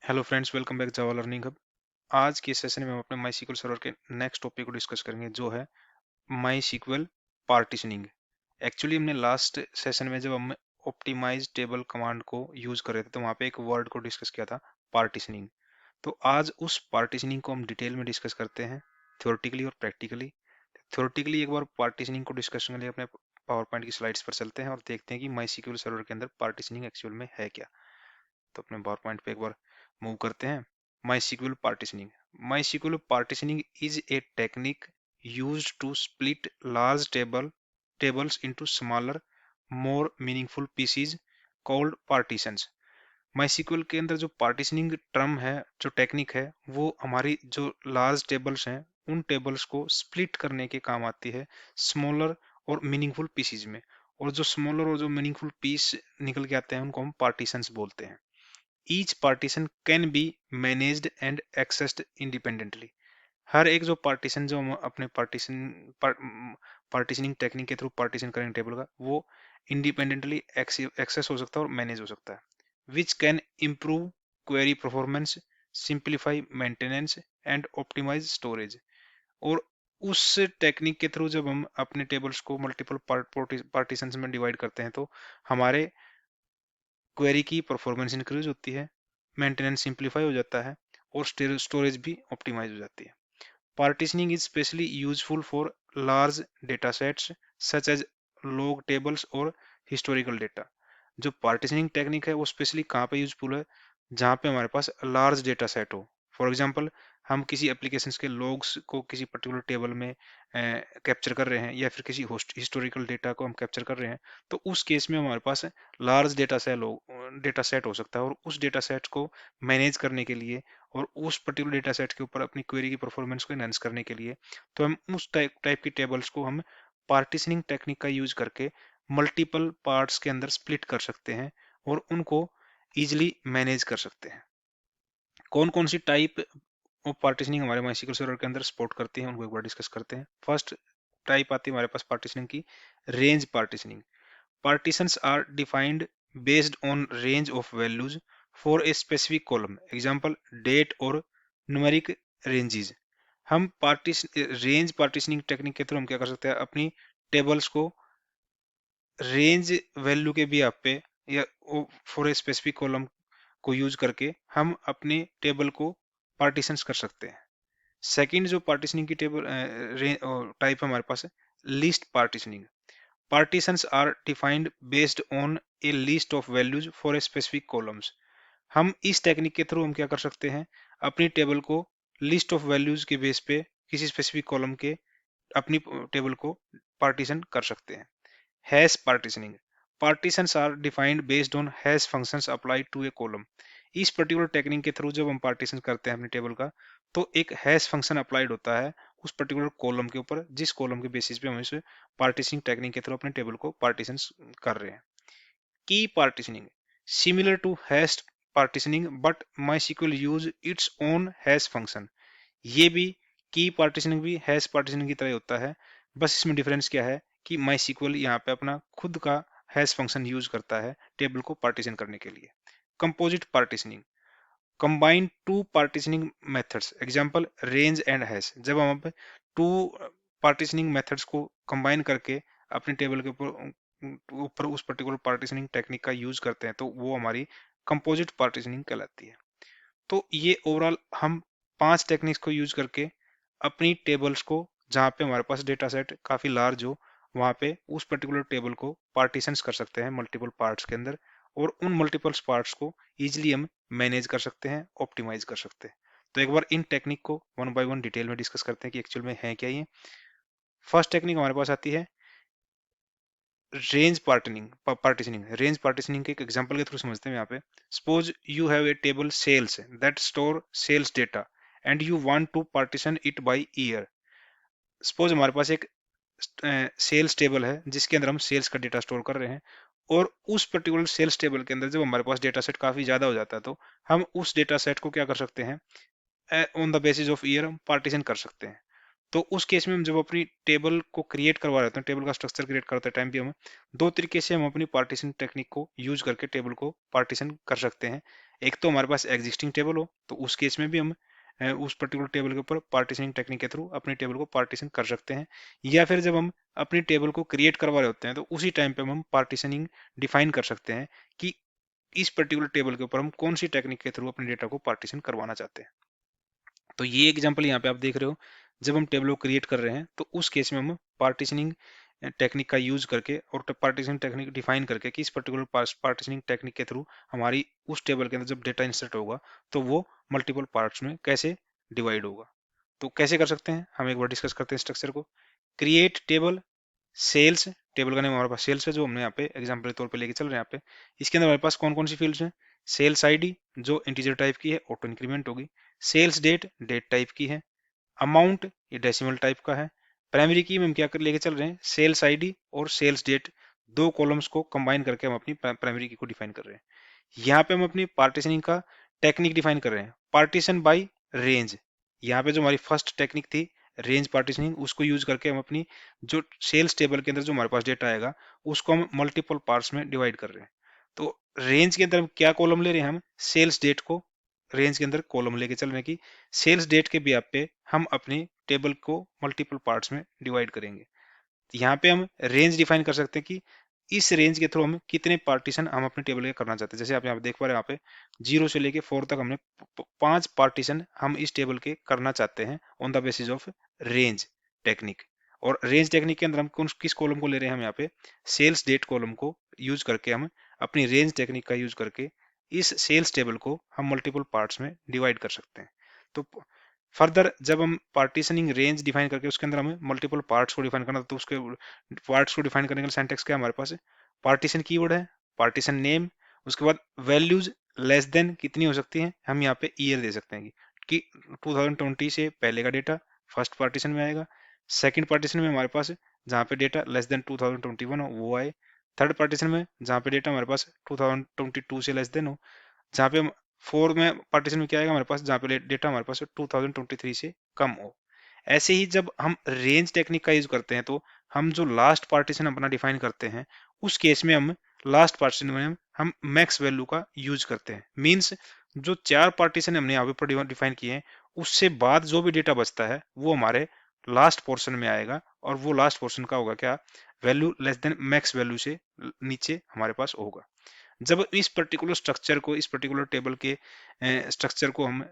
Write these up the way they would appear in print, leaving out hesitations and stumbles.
Hello friends, welcome back जावा learning hub. आज के session में हम अपने माई सीक्वल सर्वर के नेक्स्ट टॉपिक को डिस्कस करेंगे, जो है माई सीक्वल पार्टीशनिंग। एक्चुअली हमने लास्ट सेशन में जब हम ऑप्टिमाइज टेबल कमांड को यूज कर रहे थे तो वहाँ पे एक वर्ड को डिस्कस किया था, पार्टीशनिंग। तो आज उस पार्टीशनिंग को हम डिटेल में डिस्कस करते हैं, थ्योरेटिकली और प्रैक्टिकली। थ्योरेटिकली एक बार पार्टीशनिंग को डिस्कस करने के लिए अपने पावर पॉइंट की स्लाइड्स पर चलते हैं और देखते हैं कि माई सीक्वल सर्वर के अंदर पार्टीशनिंग एक्चुअल में है क्या। तो अपने पावर पॉइंट पे एक बार मूव करते हैं। MySQL partitioning. MySQL partitioning is a technique used to split large tables into smaller, more meaningful pieces called partitions. MySQL के अंदर जो पार्टीशनिंग टर्म है, जो टेक्निक है, वो हमारी जो लार्ज टेबल्स हैं उन टेबल्स को स्प्लिट करने के काम आती है स्मॉलर और मीनिंगफुल पीसीज में। और जो स्मॉलर और जो मीनिंगफुल पीस निकल के आते हैं उनको हम पार्टीशंस बोलते हैं। Each partition can be managed and accessed independently. हर एक जो पार्टीशन जो हम अपने पार्टीशनिंग टेक्निक के थ्रू पार्टीशन करेंगे टेबल का, वो इंडिपेंडेंटली एक्सेस हो सकता है और मैनेज हो सकता है, which can improve query performance, simplify maintenance and optimise storage. और उस टेक्निक के थ्रू जब हम अपने टेबल्स को मल्टीपल पार्टीशंस में डिवाइड करते हैं तो हमारे क्वेरी की परफॉर्मेंस इंक्रीज होती है, मेंटेनेंस सिंप्लीफाई हो जाता है और स्टोरेज भी ऑप्टिमाइज हो जाती है। Partitioning is specially useful for large data sets such as log tables और हिस्टोरिकल डेटा। जो पार्टीशनिंग टेक्निक है वो स्पेशली कहाँ पे यूजफुल है, जहाँ पे हमारे पास लार्ज डेटा सेट हो। फॉर एग्जांपल, हम किसी एप्लीकेशंस के लॉग्स को किसी पर्टिकुलर टेबल में कैप्चर कर रहे हैं या फिर किसी हिस्टोरिकल डेटा को हम कैप्चर कर रहे हैं, तो उस केस में हमारे पास लार्ज डेटा सेट हो सकता है। और उस डेटा सेट को मैनेज करने के लिए और उस पर्टिकुलर डेटा सेट के ऊपर अपनी क्वेरी की परफॉर्मेंस को एनहांस करने के लिए तो हम उस टाइप की टेबल्स को हम पार्टीशनिंग टेक्निक का यूज करके मल्टीपल पार्ट्स के अंदर स्प्लिट कर सकते हैं और उनको इजिली मैनेज कर सकते हैं। कौन कौन सी टाइप ऑफ पार्टीशनिंग हमारे माइस्क्ल सर्वर के अंदर सपोर्ट करती है, उनको एक बार डिस्कस करते हैं। फर्स्ट टाइप आती है हमारे पास पार्टीशनिंग की, range partitioning. Partitions are defined based on range of values for a specific column. Example, date or numeric ranges. हम रेंज पार्टीशनिंग टेक्निक के थ्रू हम क्या कर सकते हैं, अपनी टेबल्स को रेंज वैल्यू के भी आप पे या फॉर ए स्पेसिफिक कॉलम को यूज करके हम अपने टेबल को पार्टीशंस कर सकते हैं। सेकंड जो पार्टीशनिंग की टेबल टाइप हमारे पास है, list partitioning. Partitions are defined based on a list of values for a specific columns. हम इस टेक्निक के थ्रू हम क्या कर सकते हैं, अपनी टेबल को लिस्ट ऑफ वैल्यूज के बेस पे किसी स्पेसिफिक कॉलम के अपनी टेबल को पार्टीशन कर सकते हैं। Hash partitioning. Partitions are defined based on hash functions applied to a column. इस पर्टिकुलर टेक्निक के थ्रू जब हम पार्टीशन करते हैं अपनी टेबल का, तो एक हैश फंक्शन अप्लाइड होता है उस पर्टिकुलर कॉलम के ऊपर, जिस कॉलम के बेसिस पे हम इस पार्टीशनिंग टेक्निक के थ्रू अपने टेबल को पार्टीशन कर रहे हैं। Key partitioning, similar to hash partitioning but MySQL use its own hash function. ये भी की पार्टीशनिंग भी हैश पार्टीशनिंग की तरह होता है, बस इसमें डिफरेंस क्या है कि MySQL यहाँ पे अपना खुद का हैश फंक्शन यूज करता है टेबल को पार्टीशन करने के लिए। Composite partitioning, combine two partitioning methods. Example, range and hash. जब हम टू पार्टीशनिंग मेथड्स को कंबाइन करके अपने टेबल के ऊपर उस पर्टिकुलर पार्टीशनिंग टेक्निक का यूज करते हैं तो वो हमारी कंपोजिट पार्टीशनिंग कहलाती है। तो ये ओवरऑल हम 5 टेक्निक्स को यूज करके अपनी टेबल्स को, जहाँ पे हमारे पास डेटा सेट काफी लार्ज हो, वहां पे उस पर्टिकुलर टेबल को पार्टीशंस कर सकते हैं मल्टीपल पार्ट्स के अंदर। और उन मल्टीपल पार्ट्स को इजिली हम मैनेज कर सकते हैं, ऑप्टिमाइज कर सकते हैं। तो एक बार इन टेक्निक को वन बाय वन डिटेल में डिस्कस करते हैं कि एक्चुअल में है क्या ये। फर्स्ट टेक्निक हमारे पास आती है रेंज पार्टीशनिंग। रेंज पार्टीशनिंग के एक एग्जांपल के थ्रू समझते हैं यहाँ पे। Suppose you have a table sales that store sales data and you want to partition it by year. Suppose हमारे पास एक सेल्स टेबल है जिसके अंदर हम सेल्स का डेटा स्टोर कर रहे हैं, और उस पर्टिकुलर सेल्स टेबल के अंदर जब हमारे पास डेटा सेट काफी ज्यादा हो जाता है तो हम उस डेटा सेट को क्या कर सकते हैं, on the basis of year हम पार्टीशन कर सकते हैं। तो उस केस में हम जब अपनी टेबल को क्रिएट करवा रहे हैं, टेबल का स्ट्रक्चर क्रिएट करते टाइम भी हम दो तरीके से हम अपनी पार्टीशन टेक्निक को यूज करके टेबल को पार्टीशन कर सकते हैं। एक तो हमारे पास एग्जिस्टिंग टेबल हो, तो उस केस में भी हम उस पर्टिकुलर टेबल के ऊपर पार्टीशनिंग टेक्निक के थ्रू अपनी टेबल को पार्टीशन कर सकते हैं। या फिर जब हम अपनी टेबल को क्रिएट करवा रहे होते हैं, तो उसी टाइम पे हम पार्टीशनिंग डिफाइन कर सकते हैं कि इस पर्टिकुलर टेबल के ऊपर हम कौन सी टेक्निक के थ्रू अपने डेटा को पार्टीशन करवाना चाहते हैं। तो ये एग्जांपल यहाँ पे आप देख रहे हो, जब हम टेबल को क्रिएट कर रहे हैं तो उस केस में हम पार्टीशनिंग टेक्निक का यूज करके और पार्टीशनिंग टेक्निक डिफाइन करके कि इस पर्टिकुलर पार्टीशनिंग टेक्निक के थ्रू हमारी उस टेबल के अंदर जब डेटा इंसर्ट होगा तो वो मल्टीपल पार्ट्स में कैसे डिवाइड होगा। तो कैसे कर सकते हैं, हम एक बार डिस्कस करते हैं स्ट्रक्चर को। क्रिएट टेबल सेल्स, टेबल का नेम हमारे पास सेल्स है जो हमने यहाँ पे एग्जांपल के तौर पे लेके चल रहे हैं यहाँ पे। इसके अंदर हमारे पास कौन कौन सी फील्ड्स हैं, सेल्स आईडी जो इंटीजर टाइप की है, ऑटो इंक्रीमेंट होगी। सेल्स डेट डेट टाइप की है। अमाउंट ये डेसिमल टाइप का है। प्राइमरी की में हम क्या कर लेके चल रहे हैं, सेल्स आईडी और सेल्स डेट, दो कॉलम्स को कंबाइन करके हम अपनी प्राइमरी की को डिफाइन कर रहे हैं। यहाँ पे हम अपनी पार्टीशनिंग का टेक्निक डिफाइन कर रहे हैं, पार्टीशन बाय रेंज। यहाँ पे जो हमारी फर्स्ट टेक्निक थी रेंज पार्टीशनिंग, उसको यूज करके हम अपनी जो सेल्स टेबल के अंदर जो हमारे पास डेटा आएगा उसको हम मल्टीपल पार्ट्स में डिवाइड कर रहे हैं। तो रेंज के अंदर हम क्या कॉलम ले रहे हैं, हम सेल्स डेट को रेंज के अंदर कॉलम लेके चल रहे हैं कि सेल्स डेट के बेस पे हम अपनी टेबल को मल्टीपल पार्ट्स में डिवाइड करेंगे। यहाँ पे हम रेंज डिफाइन कर सकते हैं कि इस रेंज के थ्रू हम कितने पार्टीशन हम अपने टेबल के करना चाहते हैं। जैसे आप यहाँ पे देख पा रहे हैं, यहाँ पे 0 से लेके 4 तक हमने 5 पार्टीशन हम इस टेबल के करना चाहते हैं on the basis of range technique. और रेंज टेक्निक के अंदर हम किस कॉलम को ले रहे हैं, हम यहाँ पे सेल्स डेट कॉलम को यूज करके हम अपनी रेंज टेक्निक का यूज करके इस सेल्स टेबल को हम मल्टीपल पार्ट्स में डिवाइड कर सकते हैं। तो फर्दर जब हम पार्टीशनिंग रेंज डिफाइन करके उसके अंदर हमें मल्टीपल पार्ट्स को डिफाइन करना, तो उसके पार्ट्स को डिफाइन करने का सिंटैक्स क्या है हमारे पास है, पार्टीशन कीवर्ड है, पार्टीशन नेम, उसके बाद वैल्यूज लेस देन कितनी हो सकती है, हम यहाँ पे ईयर दे सकते हैं कि 2020 से पहले का डेटा फर्स्ट पार्टीशन में आएगा। सेकंड पार्टीशन में हमारे पास जहाँ पे डेटा लेस देन 2021 हो वो आए। थर्ड पार्टीशन में जहाँ पे डेटा हमारे पास 2022 से लेस देन हो। जहाँ पे फोर में पार्टीशन में क्या आएगा हमारे पास, जहाँ पे डेटा हमारे पास 2023 से कम हो। ऐसे ही जब हम रेंज टेक्निक का यूज करते हैं तो हम जो लास्ट पार्टीशन अपना डिफाइन करते हैं उस केस में हम लास्ट पार्टीशन में हम मैक्स वैल्यू का यूज करते हैं। मींस जो 4 पार्टीशन हमने यहाँ पे डिफाइन किए हैं उससे बाद जो भी डेटा बचता है वो हमारे लास्ट पोर्शन में आएगा, और वो लास्ट पोर्शन का होगा क्या, value less than max value से नीचे हमारे पास होगा। जब इस पर्टिकुलर स्ट्रक्चर को, इस पर्टिकुलर टेबल के स्ट्रक्चर को हम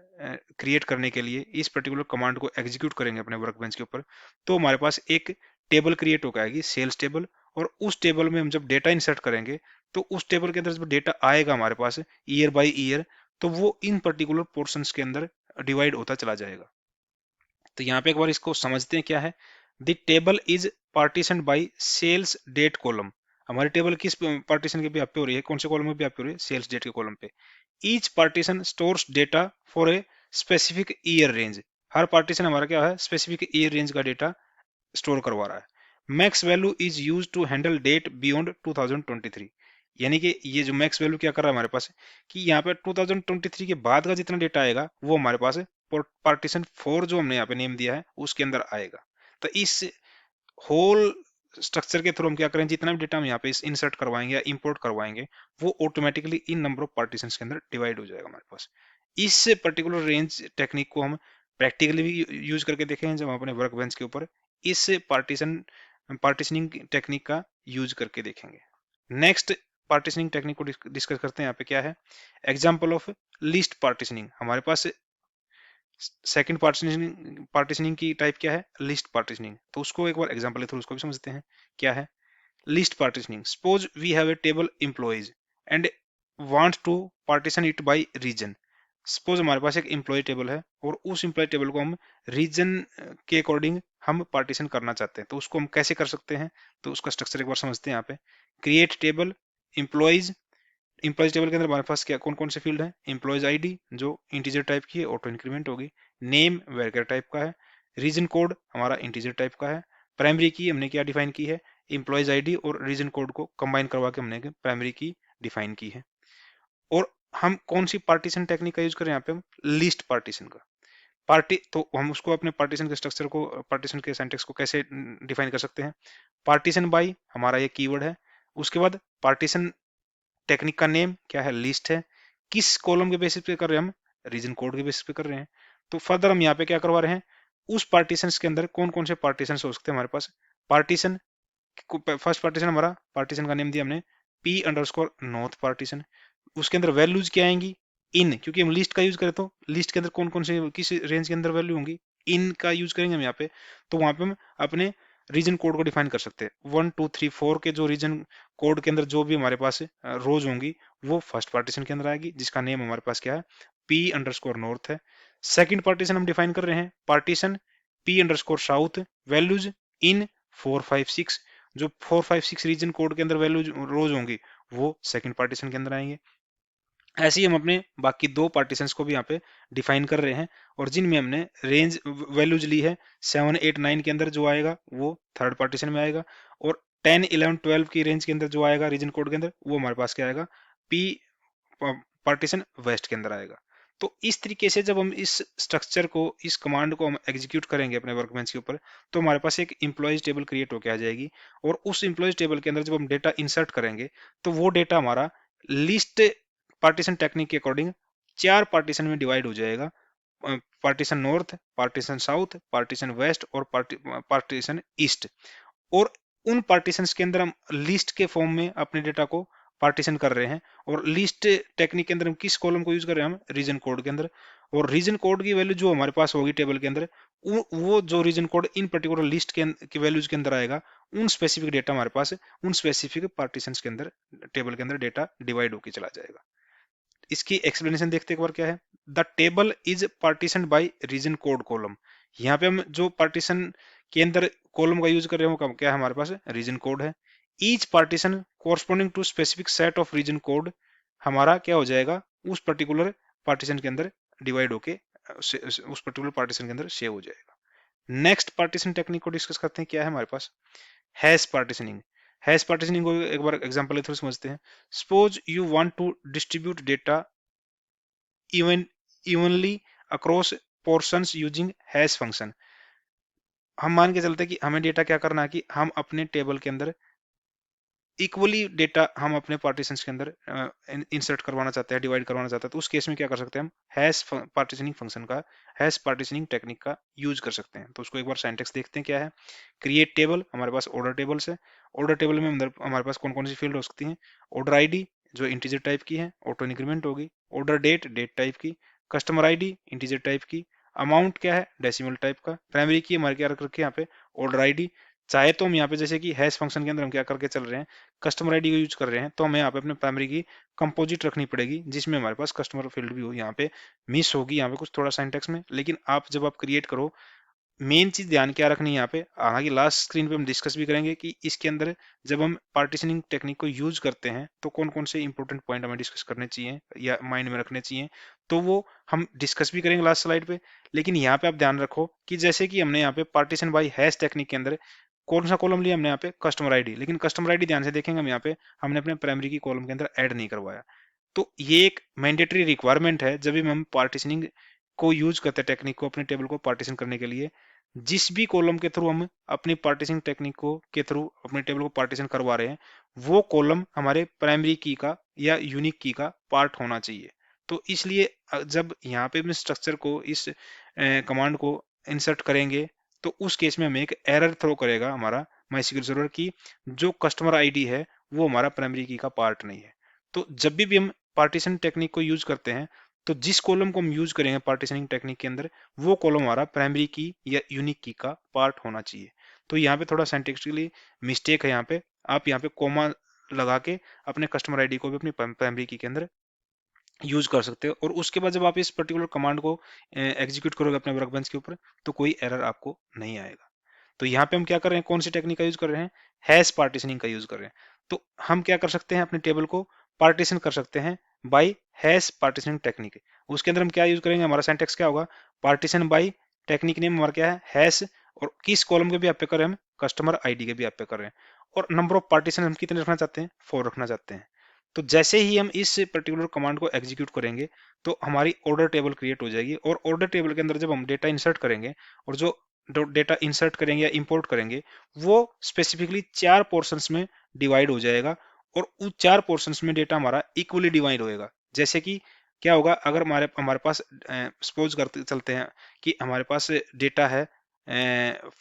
क्रिएट करने के लिए इस पर्टिकुलर कमांड को एग्जीक्यूट करेंगे अपने वर्कबेंच के ऊपर, तो हमारे पास एक टेबल क्रिएट हो जाएगी सेल्स टेबल। और उस टेबल में हम जब डेटा इंसर्ट करेंगे तो उस टेबल के अंदर जब डेटा आएगा हमारे पास ईयर बाय ईयर, तो वो इन पर्टिकुलर पोर्शंस के अंदर डिवाइड होता चला जाएगा। तो यहाँ पे एक बार इसको समझते हैं क्या है। The table is partition by sales date column. हमारी टेबल किस पार्टीशन के व्याप पे हो रही है, कौन से कॉलम में व्याप पे हो रही है, सेल्स डेट के कॉलम पे। Each partition stores data for a specific year range. हर पार्टीशन हमारा क्या है, स्पेसिफिक ईयर रेंज का डेटा स्टोर करवा रहा है। Max value is use to handle date beyond 2023। यानी कि ये जो मैक्स वैल्यू क्या कर रहा है हमारे पास कि यहाँ पे 2023 के बाद का जितना डेटा आएगा वो हमारे पास पार्टीशन 4 जो हमने यहाँ पे नेम दिया है उसके अंदर आएगा। तो इस होल स्ट्रक्चर के थ्रू हम क्या करें, जितना भी डेटा हम यहाँ पे इंसर्ट करवाएंगे या इंपोर्ट करवाएंगे वो automatically in number of partitions के अंदर डिवाइड हो जाएगा हमारे पास। इस पर्टिकुलर रेंज टेक्निक को हम प्रैक्टिकली भी यूज करके देखे हैं जब हम अपने वर्क बेंच के ऊपर इस पार्टीशनिंग टेक्निक का यूज करके देखेंगे। नेक्स्ट पार्टीशनिंग टेक्निक को डिस्कस करते हैं। यहाँ पे क्या है, एग्जाम्पल ऑफ लिस्ट पार्टीशनिंग। हमारे पास सेकंड पार्टीशनिंग की टाइप क्या है, लिस्ट पार्टीशनिंग। तो उसको एक बार एग्जांपल थ्रू उसको भी समझते हैं क्या है list partitioning. Suppose we have a table employees and want to partition it by region. Suppose हमारे पास एक एम्प्लॉय टेबल है और उस एम्प्लॉय टेबल को हम रीजन के अकॉर्डिंग हम पार्टीशन करना चाहते हैं। तो उसको हम कैसे कर सकते हैं, तो उसका स्ट्रक्चर एक बार समझते हैं। यहाँ पे create table employees, employees table के अंदर हमारे पास क्या कौन कौन से फील्ड है, एम्प्लॉइज आईडी जो इंटीजर टाइप की है ऑटो इंक्रीमेंट होगी, नेम वेरिएबल टाइप का है, रीजन कोड हमारा इंटीजर टाइप का है, प्राइमरी की हमने क्या डिफाइन की है, एम्प्लॉइज आईडी और रीजन कोड को कंबाइन करवा के हमने प्राइमरी की डिफाइन की है। और हम कौन सी पार्टीशन टेक्निक का यूज करें यहाँ पे, हम लिस्ट पार्टीशन का। पार्टी तो हम उसको अपने पार्टीशन के स्ट्रक्चर को, पार्टीशन के सिंटैक्स को कैसे डिफाइन कर सकते हैं? पार्टीशन बाय हमारा ये कीवर्ड है। उसके बाद पार्टीशन टेक्निक का नेम क्या है? लिस्ट है। किस कॉलम के बेसिस पे कर रहे हैं हम? रीजन कोड के बेसिस पे कर रहे हैं। तो फर्दर हम यहाँ पे क्या करवा रहे हैं? उस पार्टीशन के अंदर कौन कौन से पार्टीशन हो सकते हैं हमारे पास? पार्टीशन, फर्स्ट पार्टीशन हमारा, पार्टीशन का नेम दिया हमने पी अंडरस्कोर नॉर्थ पार्टीशन। उसके अंदर वैल्यूज क्या आएंगी? इन, क्योंकि हम लिस्ट का यूज करें तो लिस्ट के अंदर कौन कौन से किस रेंज के अंदर वैल्यू होंगी, इन का यूज करेंगे हम यहाँ पे। तो वहां पे हम अपने रीजन कोड को डिफाइन कर सकते हैं। 1 2 3 4 के जो रीजन कोड के अंदर जो भी हमारे पास रोज होंगी वो फर्स्ट पार्टीशन के अंदर आएगी, जिसका नेम हमारे पास क्या है? पी अंडरस्कोर नॉर्थ है। सेकंड पार्टीशन हम डिफाइन कर रहे हैं partition P underscore south, values in 4 5 6, जो 4 5 6 रीजन कोड के अंदर वैल्यूज रोज होंगी वो सेकंड पार्टीशन के अंदर आएंगे। ऐसे ही हम अपने बाकी दो पार्टीशंस को भी यहाँ पे डिफाइन कर रहे हैं, और जिनमें हमने रेंज वैल्यूज ली है 7 8 9 के अंदर जो आएगा वो थर्ड पार्टीशन में आएगा, और 10 11 12 की रेंज के अंदर जो आएगा रीजन कोड के अंदर वो हमारे पास क्या आएगा? पी पार्टीशन वेस्ट के अंदर आएगा। तो इस तरीके से जब हम इस स्ट्रक्चर को, इस कमांड को हम एग्जीक्यूट करेंगे अपने वर्कबेंच के ऊपर, तो हमारे पास एक इंप्लॉयज टेबल क्रिएट होकर आ जाएगी, और उस इंप्लॉयज टेबल के अंदर जब हम डेटा इंसर्ट करेंगे तो वो डेटा हमारा लिस्ट पार्टीशन टेक्निक के अकॉर्डिंग 4 पार्टीशन में डिवाइड हो जाएगा। Partition north, partition south, partition west और पार्टीशन ईस्ट। और उन पार्टीशंस के अंदर हम लिस्ट के फॉर्म में अपने डेटा को पार्टीशन कर रहे हैं, और लिस्ट टेक्निक के अंदर हम किस कॉलम को यूज कर रहे हैं? हम रीजन कोड के अंदर। और रीजन कोड की वैल्यू जो हमारे पास होगी टेबल के अंदर, वो जो region code in particular list के वैल्यूज के अंदर आएगा, उन स्पेसिफिक डेटा हमारे पास उन स्पेसिफिक पार्टीशन के अंदर, टेबल के अंदर डेटा डिवाइड होकर चला जाएगा। इसकी एक्सप्लेनेशन देखते एक बार क्या है? The table is partition by region code column. यहाँ पे हम जो पार्टीशन के अंदर कॉलम का यूज कर रहे हैं वो क्या है हमारे पास? रीजन कोड है। Each partition corresponding to specific set of region code हमारा क्या हो जाएगा? उस पर्टिकुलर पार्टीशन के अंदर डिवाइड होके उस पर्टिकुलर पार्टीशन के अंदर सेव हो जाएगा। नेक्स्ट पार्टीशन टेक्निक को डिस्कस करते हैं। क्या है हमारे पास? Hash partitioning. हैश पार्टीशनिंग को एक बार एग्जांपल लेते हुए समझते हैं। Suppose you want to distribute data evenly across portions using hash function. हम मान के चलते हैं कि हमें डेटा क्या करना है कि हम अपने टेबल के अंदर इक्वली डेटा हम अपने पार्टीशंस के अंदर इंसर्ट करवाना चाहते हैं, डिवाइड करवाना चाहते हैं, तो उस केस में क्या कर सकते हैं? हम हैश पार्टीशनिंग फंक्शन का, हैश पार्टीशनिंग टेक्निक का यूज कर सकते हैं। तो उसको एक बार सिंटैक्स देखते हैं क्या है। क्रिएट टेबल, हमारे पास ऑर्डर टेबल्स है। ऑर्डर टेबल में अंदर हमारे पास कौन कौन सी फील्ड हो सकती हैं? ऑर्डर आईडी जो इंटीजर टाइप की है, ऑटो इंक्रीमेंट होगी। ऑर्डर डेट, डेट टाइप की। कस्टमर आईडी इंटीजर टाइप की। अमाउंट क्या है? डेसिमल टाइप का। प्राइमरी की हमारे क्या रख रखे हैं यहाँ पे? Order ID. चाहे तो हम यहाँ पे जैसे कि हैश फंक्शन के अंदर हम क्या करके चल रहे हैं? कस्टमर आईडी का यूज कर रहे हैं, तो हमें यहाँ पे अपने प्राइमरी की कंपोजिट रखनी पड़ेगी, जिसमें हमारे पास कस्टमर फील्ड भी हो। यहाँ पे मिस होगी यहाँ पे कुछ थोड़ा सिंटैक्स में, लेकिन आप जब आप क्रिएट करो, मेन चीज ध्यान क्या रखनी है यहाँ पे, हालांकि लास्ट स्क्रीन पे हम डिस्कस भी करेंगे कि इसके अंदर जब हम पार्टीशनिंग टेक्निक को यूज करते हैं तो कौन कौन से इंपॉर्टेंट पॉइंट हमें डिस्कस करने चाहिए या माइंड में रखने चाहिए, तो वो हम डिस्कस भी करेंगे लास्ट स्लाइड पे। लेकिन यहाँ पे आप ध्यान रखो कि जैसे कि हमने यहाँ पे पार्टीशन बाय हैश टेक्निक के अंदर कौन सा कॉलम लिया हमने यहाँ पे? Customer ID. लेकिन कस्टमर आईडी ध्यान से देखेंगे हम यहाँ पे हमने अपने प्राइमरी की कॉलम के अंदर ऐड नहीं करवाया। तो ये एक मैंडेटरी रिक्वायरमेंट है जब भी हम पार्टीशनिंग को यूज करते हैं, टेक्निक को अपने टेबल को पार्टीशन करने के लिए। जिस भी कॉलम के थ्रू हम अपनी पार्टीशनिंग टेक्निक को के थ्रू अपने टेबल को पार्टीशन करवा रहे हैं, वो कॉलम हमारे प्राइमरी की का या यूनिक की का पार्ट होना चाहिए। तो इसलिए जब यहाँ पे हम स्ट्रक्चर को, इस कमांड को इंसर्ट करेंगे, तो उस केस में हमें एक एरर थ्रो करेगा हमारा माइस्क्ल सर्वर की जो कस्टमर आईडी है वो हमारा प्राइमरी की का पार्ट नहीं है। तो जब भी हम पार्टीशन टेक्निक को यूज करते हैं, तो जिस कॉलम को हम यूज करेंगे पार्टीशनिंग टेक्निक के अंदर, वो कॉलम हमारा प्राइमरी की या यूनिक की का पार्ट होना चाहिए। तो यहाँ पे थोड़ा सिंटैक्टिकली मिस्टेक है। यहाँ पे आप यहाँ पे कोमा लगा के अपने कस्टमर आईडी को भी अपनी प्राइमरी की के अंदर यूज कर सकते हो, और उसके बाद जब आप इस पर्टिकुलर कमांड को एग्जीक्यूट करोगे अपने वर्कबेंच के ऊपर, तो कोई एरर आपको नहीं आएगा। तो यहाँ पे हम क्या कर रहे हैं? कौन सी टेक्निक का यूज कर रहे हैं? हैश पार्टीशनिंग का यूज कर रहे हैं। तो हम क्या कर सकते हैं? अपने टेबल को पार्टीशन कर सकते हैं बाय हैश पार्टीशनिंग टेक्निक। उसके अंदर हम क्या यूज करेंगे? हमारा सिंटैक्स क्या होगा? पार्टीशन बाय टेक्निक नेम हमारा क्या है? हैश। और किस कॉलम के भी आप पे कर रहे हैं? हम कस्टमर आईडी के भी आप पे कर रहे हैं। और नंबर ऑफ पार्टीशन हम कितने रखना चाहते हैं? 4 रखना चाहते हैं। तो जैसे ही हम इस पर्टिकुलर कमांड को एग्जीक्यूट करेंगे तो हमारी ऑर्डर टेबल क्रिएट हो जाएगी, और ऑर्डर टेबल के अंदर जब हम डेटा इंसर्ट करेंगे, और जो डेटा इंसर्ट करेंगे या इंपोर्ट करेंगे वो स्पेसिफिकली 4 पोर्शंस में डिवाइड हो जाएगा, और उस 4 पोर्शंस में डेटा हमारा इक्वली डिवाइड होएगा। जैसे कि क्या होगा, अगर हमारे हमारे पास सपोज करते चलते हैं कि हमारे पास डेटा है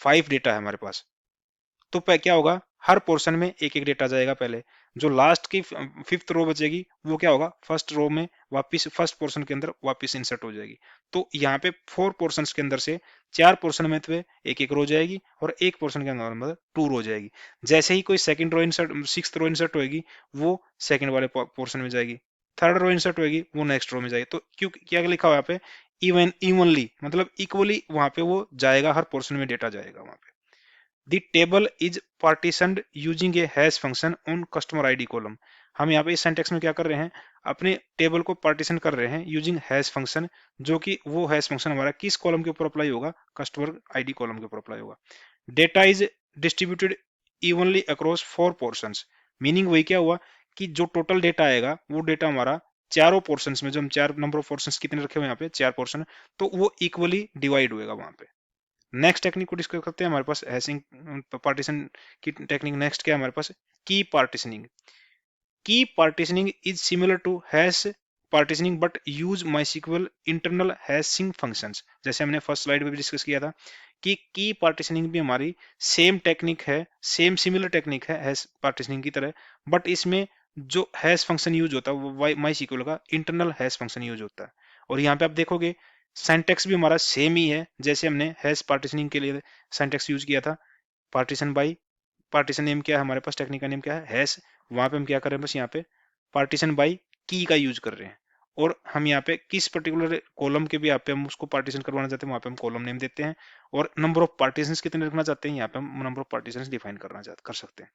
5 डेटा है हमारे पास, तो क्या होगा, हर पोर्शन में एक एक डेटा जाएगा पहले, जो लास्ट की 5th रो बचेगी वो क्या होगा, फर्स्ट रो में वापस फर्स्ट पोर्शन के अंदर वापस इंसर्ट हो जाएगी। तो यहाँ पे 4 पोर्शंस के अंदर से 4 पोर्शन में तो एक एक रो जाएगी, और एक पोर्शन के अंदर मतलब 2 रो जाएगी। जैसे ही कोई सेकंड रो इंसर्ट 6th रो इंसर्ट होगी, वो सेकंड वाले पोर्शन में जाएगी, थर्ड रो इंसर्ट होगी वो नेक्स्ट रो में जाएगी। तो क्यों क्या लिखा हुआ है यहाँ पे, इवनली मतलब इक्वली वहां पे वो जाएगा, हर पोर्शन में डेटा जाएगा वहां पे। The table is partitioned using a hash function on customer ID column। हम यहाँ पे इस सिंटेक्स में क्या कर रहे हैं, अपने टेबल को पार्टीशन कर रहे हैं यूजिंग हैश फंक्शन, जो कि वो हैश फंक्शन हमारा किस कॉलम के ऊपर अप्लाई होगा, कस्टमर आईडी कॉलम के ऊपर अप्लाई होगा। Data is distributed evenly across 4 portions. Meaning वही क्या हुआ कि जो टोटल डेटा आएगा वो डेटा हमारा चारों पोर्शंस में, जो हम 4 नंबर ऑफ पोर्शंस कितने रखे हुए यहाँ पे 4 पोर्शन, तो वो इक्वली डिवाइड होएगा वहां पे। नेक्स्ट टेक्निक को डिस्कस करते हैं, हमारे पास हैशिंग पार्टीशन की टेक्निक। नेक्स्ट क्या है हमारे पास, key partitioning. Key partitioning is similar to hash partitioning but use MySQL internal hashing functions. जैसे हमने फर्स्ट स्लाइड में भी डिस्कस किया था कि की पार्टीशनिंग भी हमारी सेम टेक्निक है, सेम सिमिलर टेक्निक है हैश पार्टीशनिंग की तरह, बट इसमें जो हैश फंक्शन यूज होता है वो माइस्क्ल का इंटरनल हैश फंक्शन यूज होता है। और यहाँ पे आप देखोगे सिंटेक्स भी हमारा सेम ही है, जैसे हमने हैश पार्टीशनिंग के लिए सिंटेक्स यूज किया था, पार्टीशन बाई, पार्टीशन नेम क्या है हमारे पास, टेक्निक का नेम क्या है हैश, वहां पे हम क्या कर रहे हैं, बस यहाँ पे पार्टीशन बाई की का यूज कर रहे हैं। और हम यहाँ पे किस पर्टिकुलर कॉलम के भी यहाँ पे हम उसको पार्टीशन करवाना चाहते हैं, वहां पे हम कॉलम नेम देते हैं, और नंबर ऑफ पार्टीशन कितने रखना चाहते हैं, यहाँ पे हम नंबर ऑफ पार्टीशन डिफाइन कर सकते हैं।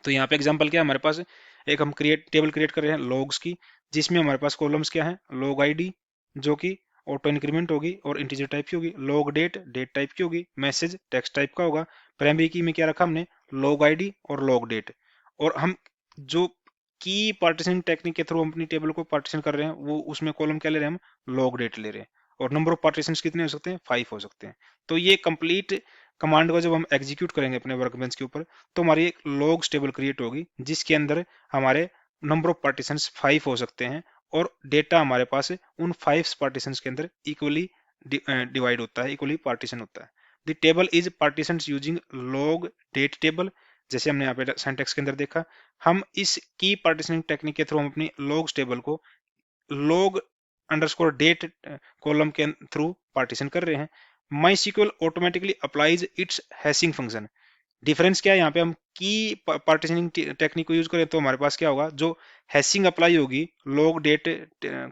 तो यहाँ पे एग्जांपल क्या है हमारे पास, एक हम टेबल क्रिएट कर रहे हैं लॉग्स की, जिसमें हमारे पास कॉलम्स क्या है, लॉग आईडी जो कि ऑटो इंक्रीमेंट होगी और इंटीजर टाइप की होगी, लॉग डेट डेट टाइप की होगी, मैसेज टेक्स्ट टाइप का होगा। प्राइमरी की में क्या रखा हमने, लॉग आईडी और लॉग डेट। और हम जो की पार्टीशन टेक्निक के थ्रू हम अपनी टेबल को पार्टीशन कर रहे हैं, वो उसमें कॉलम क्या ले रहे हैं, हम लॉग डेट ले रहे हैं। और नंबर ऑफ पार्टीशन कितने हो सकते हैं, 5 हो सकते हैं। तो ये कंप्लीट कमांड को जब हम एग्जीक्यूट करेंगे अपने वर्कबेंच के ऊपर, तो हमारी एक लॉग्स टेबल क्रिएट होगी जिसके अंदर हमारे नंबर ऑफ पार्टीशंस 5 हो सकते हैं, और डेटा हमारे पास उन 5 पार्टीशंस के अंदर इक्वली डिवाइड होता है, इक्वली पार्टीशन होता है। The table is partition using log date table. जैसे हमने यहाँ पे सिंटेक्स के अंदर देखा, हम इस की पार्टीशनिंग टेक्निक के थ्रू हम अपनी लॉग्स टेबल को लॉग अंडरस्कोर डेट कॉलम के थ्रू पार्टीशन कर रहे हैं। MySQL automatically applies it's hashing function. Difference क्या है, यहाँ पे हम की पार्टीशनिंग टेक्निक को यूज करें तो हमारे पास क्या होगा, जो हैशिंग अप्लाई होगी लॉग डेट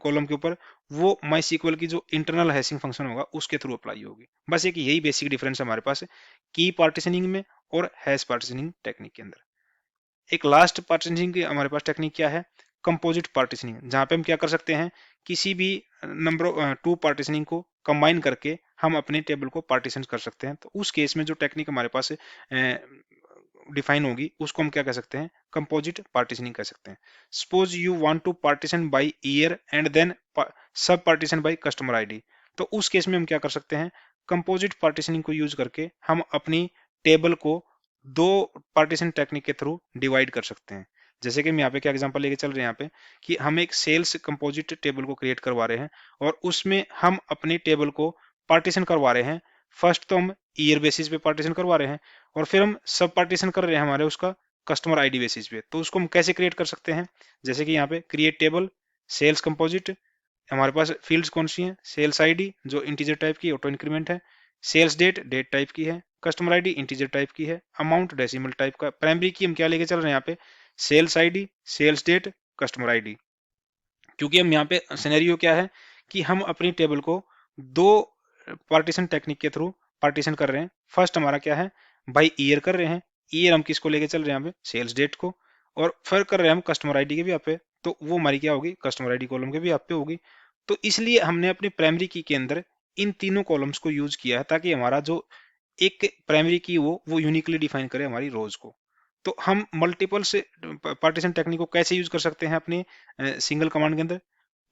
कॉलम के ऊपर, वो MySQL की जो इंटरनल हैशिंग फंक्शन होगा उसके थ्रू अप्लाई होगी। बस एक यही बेसिक डिफरेंस है हमारे पास की पार्टीशनिंग में और हैश पार्टीशनिंग टेक्निक के अंदर। एक लास्ट पार्टीशनिंग की हमारे पास टेक्निक क्या है, कंपोजिट पार्टीशनिंग, जहां पे हम क्या कर सकते हैं, किसी भी नंबर 2 पार्टीशनिंग को कंबाइन करके हम अपने टेबल को पार्टीशन कर सकते हैं। तो उस केस में जो टेक्निक हमारे पास डिफाइन होगी उसको हम क्या कह सकते हैं, कंपोजिट पार्टीशनिंग कह सकते हैं। Suppose you want to partition by year and then sub partition by customer ID. तो उस केस में हम क्या कर सकते हैं, कंपोजिट पार्टीशनिंग को यूज करके हम अपनी टेबल को 2 पार्टीशन टेक्निक के थ्रू डिवाइड कर सकते हैं। जैसे कि हम यहाँ पे क्या एग्जांपल लेके चल रहे हैं यहाँ पे, कि हम एक सेल्स कंपोजिट टेबल को क्रिएट करवा रहे हैं, और उसमें हम अपनी टेबल को पार्टीशन करवा रहे हैं। फर्स्ट तो हम ईयर बेसिस पे पार्टीशन करवा रहे हैं, और फिर हम सब पार्टीशन कर रहे हैं हमारे उसका कस्टमर आईडी बेसिस पे। तो उसको हम कैसे क्रिएट कर सकते हैं, जैसे कि यहाँ पे क्रिएट टेबल सेल्स कंपोजिट, हमारे पास फील्ड्स कौन सी हैं, सेल्स आईडी जो इंटीजर टाइप की ऑटो इंक्रीमेंट है, सेल्स डेट डेट टाइप की है, कस्टमर आईडी इंटीजर टाइप की है, अमाउंट डेसिमल टाइप का। प्राइमरी की हम क्या लेके चल रहे हैं यहाँ पे, sales ID sales date customer ID. क्योंकि हम यहाँ पे सिनेरियो क्या है कि हम अपनी टेबल को 2 पार्टीशन टेक्निक के थ्रू पार्टीशन कर रहे हैं। फर्स्ट हमारा क्या है, बाई ईयर कर रहे हैं, ईयर हम किसको लेके चल रहे हैं यहाँ पे, सेल्स डेट को, और फिर कर रहे हैं हम कस्टमर आईडी के भी यहाँ पे, तो वो हमारी क्या होगी, कस्टमर आईडी कॉलम के भी यहाँ पे होगी। तो इसलिए हमने अपनी प्राइमरी की के अंदर इन तीनों कॉलम्स को यूज किया है, ताकि हमारा जो एक प्राइमरी की वो यूनिकली डिफाइन करे हमारी रोज को। तो हम मल्टीपल से पार्टीशन टेक्निक को कैसे यूज कर सकते हैं अपने सिंगल कमांड के अंदर?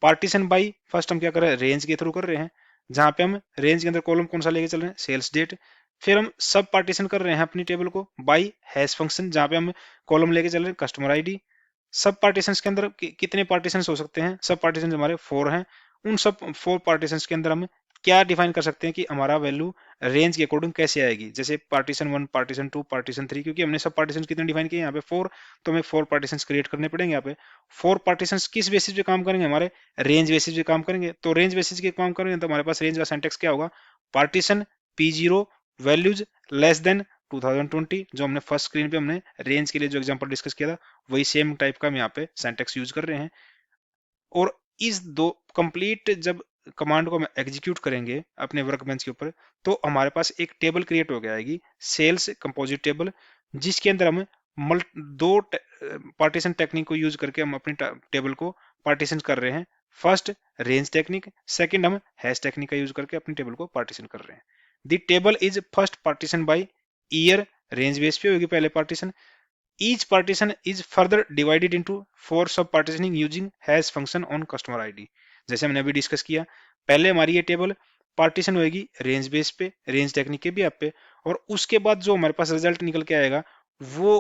पार्टीशन बाई, फर्स्ट हम क्या कर रहे हैं, रेंज के थ्रू कर रहे हैं, जहां पे हम रेंज के अंदर कॉलम कौन सा लेके चल रहे हैं, सेल्स डेट। फिर हम सब पार्टीशन कर रहे हैं अपनी टेबल को बाई हैश फंक्शन, जहां पे हम कॉलम लेके चल रहे हैं कस्टमर आईडी। सब पार्टीशंस के अंदर कितने पार्टीशंस हो सकते हैं? सब पार्टीशंस हमारे 4 हैं। उन सब 4 पार्टीशंस के अंदर हम क्या डिफाइन कर सकते हैं कि हमारा वैल्यू रेंज के अकॉर्डिंग कैसे आएगी? जैसे पार्टीशन 1, पार्टीशन 2, पार्टीशन 3, क्योंकि हमने सब पार्टीशन कितने डिफाइन किए यहाँ पे 4, तो हमें 4 पार्टीशंस क्रिएट करने पड़ेंगे यहाँ पे। 4 पार्टीशंस किस बेसिस पे काम करेंगे? हमारे रेंज बेसिस पे काम करेंगे। तो रेंज बेसिस के काम करेंगे तो हमारे पास रेंज का सिंटेक्स क्या होगा? Partition P0 values less then 2020, जो हमने फर्स्ट स्क्रीन पे हमने रेंज के लिए जो एग्जांपल डिस्कस किया था, वही सेम टाइप का हम यहाँ पे सिंटेक्स यूज कर रहे हैं। और इस दो कंप्लीट जब कमांड को हम एग्जीक्यूट करेंगे अपने वर्कबेंच के ऊपर, तो हमारे पास एक टेबल क्रिएट हो जाएगी, सेल्स कंपोजिट टेबल, जिसके अंदर हम दो पार्टीशन टेक्निक को यूज करके हम अपनी टेबल को पार्टीशन कर रहे हैं। फर्स्ट रेंज टेक्निक, सेकंड हम हैश टेक्निक का यूज करके अपनी टेबल को पार्टीशन कर रहे हैं। The table is first partition by year, range base पे होगी पहले partition. Each partition is further divided into 4 sub partitioning using hash function on customer ID। जैसे हमने अभी डिस्कस किया, पहले हमारी ये टेबल पार्टीशन होगी रेंज बेस पे, रेंज टेक्निक के भी आप पे, और उसके बाद जो हमारे पास रिजल्ट निकल के आएगा वो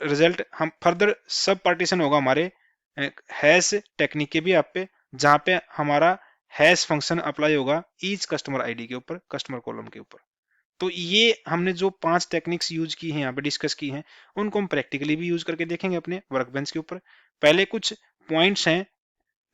रिजल्ट हम फर्दर सब पार्टीशन होगा हमारे हैश टेक्निक के भी आप पे, जहां पे हमारा हैश फंक्शन अप्लाई होगा ईच कस्टमर आईडी के ऊपर, कस्टमर कॉलम के ऊपर। तो ये हमने जो 5 टेक्निक्स यूज की हैं यहाँ पे डिस्कस की हैं, उनको हम प्रैक्टिकली भी यूज करके देखेंगे अपने वर्कबेंच के ऊपर। पहले कुछ पॉइंट्स हैं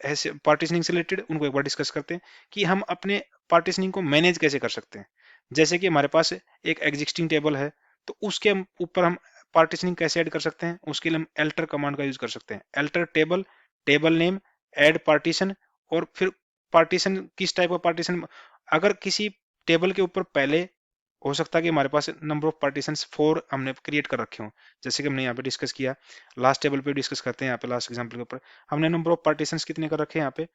ऐसे पार्टीशनिंग से रिलेटेड, उनको एक बार डिस्कस करते हैं कि हम अपने पार्टीशनिंग को मैनेज कैसे कर सकते हैं। जैसे कि हमारे पास एक एग्जिस्टिंग टेबल है, तो उसके ऊपर हम पार्टीशनिंग कैसे ऐड कर सकते हैं? उसके लिए हम एल्टर कमांड का यूज कर सकते हैं। Alter table, table name, add partition, और फिर पार्टीशन किस टाइप का पार्टीशन, अगर किसी टेबल के ऊपर पहले हो सकता है कि हमारे पास नंबर ऑफ पार्टीशंस 4 हमने क्रिएट कर रखे हों, जैसे कि हमने यहाँ पे डिस्कस किया, लास्ट टेबल पे डिस्कस करते हैं, यहाँ पे लास्ट एग्जांपल के ऊपर हमने नंबर ऑफ पार्टीशंस कितने कर रखे हैं? यहाँ पे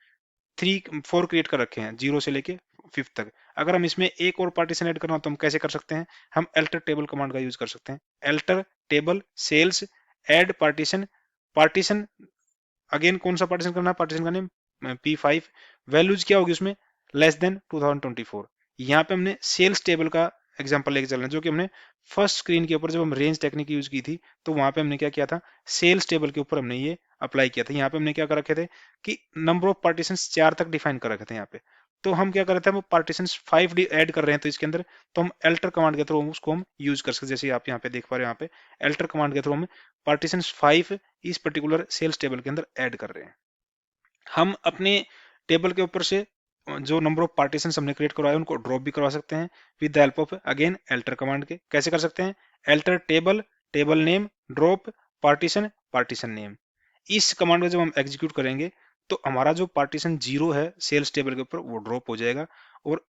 4 क्रिएट कर रखे हैं, 0 से लेके 5 तक। अगर हम इसमें एक और पार्टीशन ऐड करना हो तो हम कैसे कर सकते हैं? हम एल्टर टेबल कमांड का यूज कर सकते हैं। Alter table sales add partition, partition again कौन सा पार्टीशन करना है? पार्टीशन का नेम P5, वैल्यूज क्या होगी उसमें? Less than 2024। यहाँ पे हमने सेल्स टेबल का एग्जांपल लेके चल रहे हैं, जो कि हमने फर्स्ट स्क्रीन के ऊपर जब हम रेंज टेक्निक यूज की थी, तो वहां पे हमने क्या किया था? सेल्स टेबल के ऊपर हमने ये अप्लाई किया था। यहाँ पे हमने क्या कर रखे थे कि नंबर ऑफ पार्टीशन 4 तक डिफाइन कर रखे थे यहाँ पे। तो हम क्या कर रहे थे, हम पार्टीशन 5 ऐड कर रहे हैं, तो इसके अंदर तो हम एल्टर कमांड के थ्रू उसको हम यूज कर सकते हैं। जैसे आप यहाँ पे देख पा रहे हो, यहाँ पे एल्टर कमांड के थ्रू हम पार्टीशन 5 इस पर्टिकुलर सेल्स टेबल के अंदर ऐड कर रहे हैं। हम अपने टेबल के ऊपर से जो नंबर ऑफ पार्टीशन हमने क्रिएट करवाए उनको ड्रॉप भी करवा सकते हैं with the help of again alter command के। कैसे कर सकते हैं? Alter table, table name, drop partition, partition name. इस कमांड को जब हम एग्जीक्यूट करेंगे तो हमारा जो पार्टीशन 0 है सेल्स टेबल के ऊपर वो ड्रॉप हो जाएगा। और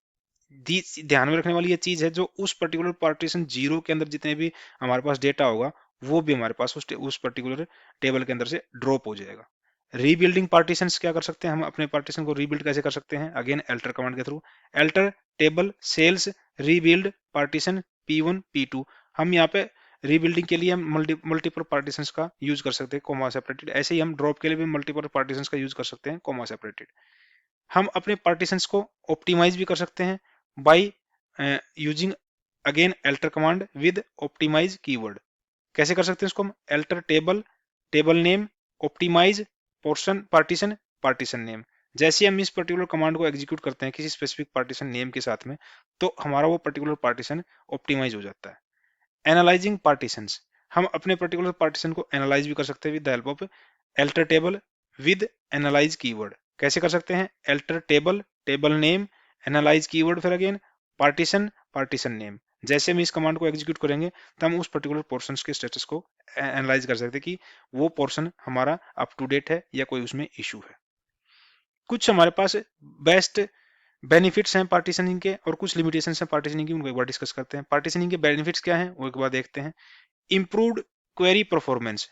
ध्यान में रखने वाली ये चीज है, जो उस पर्टिकुलर पार्टीशन 0 के अंदर जितने भी हमारे पास डेटा होगा वो भी हमारे पास उस पर्टिकुलर टेबल के अंदर से ड्रॉप हो जाएगा। रीबिल्डिंग पार्टीशंस क्या कर सकते हैं? हम अपने पार्टीशन को रीबिल्ड कैसे कर सकते हैं? अगेन एल्टर कमांड के through. Alter table sales rebuild partition P1 P2। हम यहाँ पे रीबिल्डिंग के लिए हम मल्टीपल पार्टीशंस का यूज कर सकते हैं कोमा सेपरेटेड। ऐसे ही हम ड्रॉप के लिए भी मल्टीपल पार्टीशंस का यूज कर सकते हैं कोमा सेपरेटेड। हम अपने पार्टीशंस को ऑप्टिमाइज भी कर सकते हैं by using again alter command with optimize keyword. कैसे कर सकते हैं इसको हम? Alter table, table name, optimize portion partition, partition name. जैसे हम इस पर्टिकुलर कमांड को एग्जीक्यूट करते हैं किसी स्पेसिफिक पार्टीशन नेम के साथ में, तो हमारा वो पर्टिकुलर पार्टीशन ऑप्टिमाइज हो जाता है। एनालाइजिंग पार्टीशंस, हम अपने पर्टिकुलर पार्टीशन को एनालाइज भी कर सकते हैं with the help of alter table with analyse keyword. कैसे कर सकते हैं? Alter table, table name, analyse keyword, फिर अगेन पार्टीशन, पार्टीशन नेम। जैसे हम इस कमांड को एग्जीक्यूट करेंगे तो हम उस पर्टिकुलर पोर्शन के स्टेटस को एनालाइज कर सकते हैं कि वो पोर्शन हमारा अप टू डेट है या कोई उसमें इशू है। कुछ हमारे पास बेस्ट बेनिफिट्स हैं पार्टीशनिंग के और कुछ लिमिटेशंस हैं पार्टीशनिंग की, उनको एक बार डिस्कस करते हैं। पार्टीशनिंग के बेनिफिट्स क्या हैं वो एक बार देखते हैं। इंप्रूव्ड क्वेरी परफॉर्मेंस,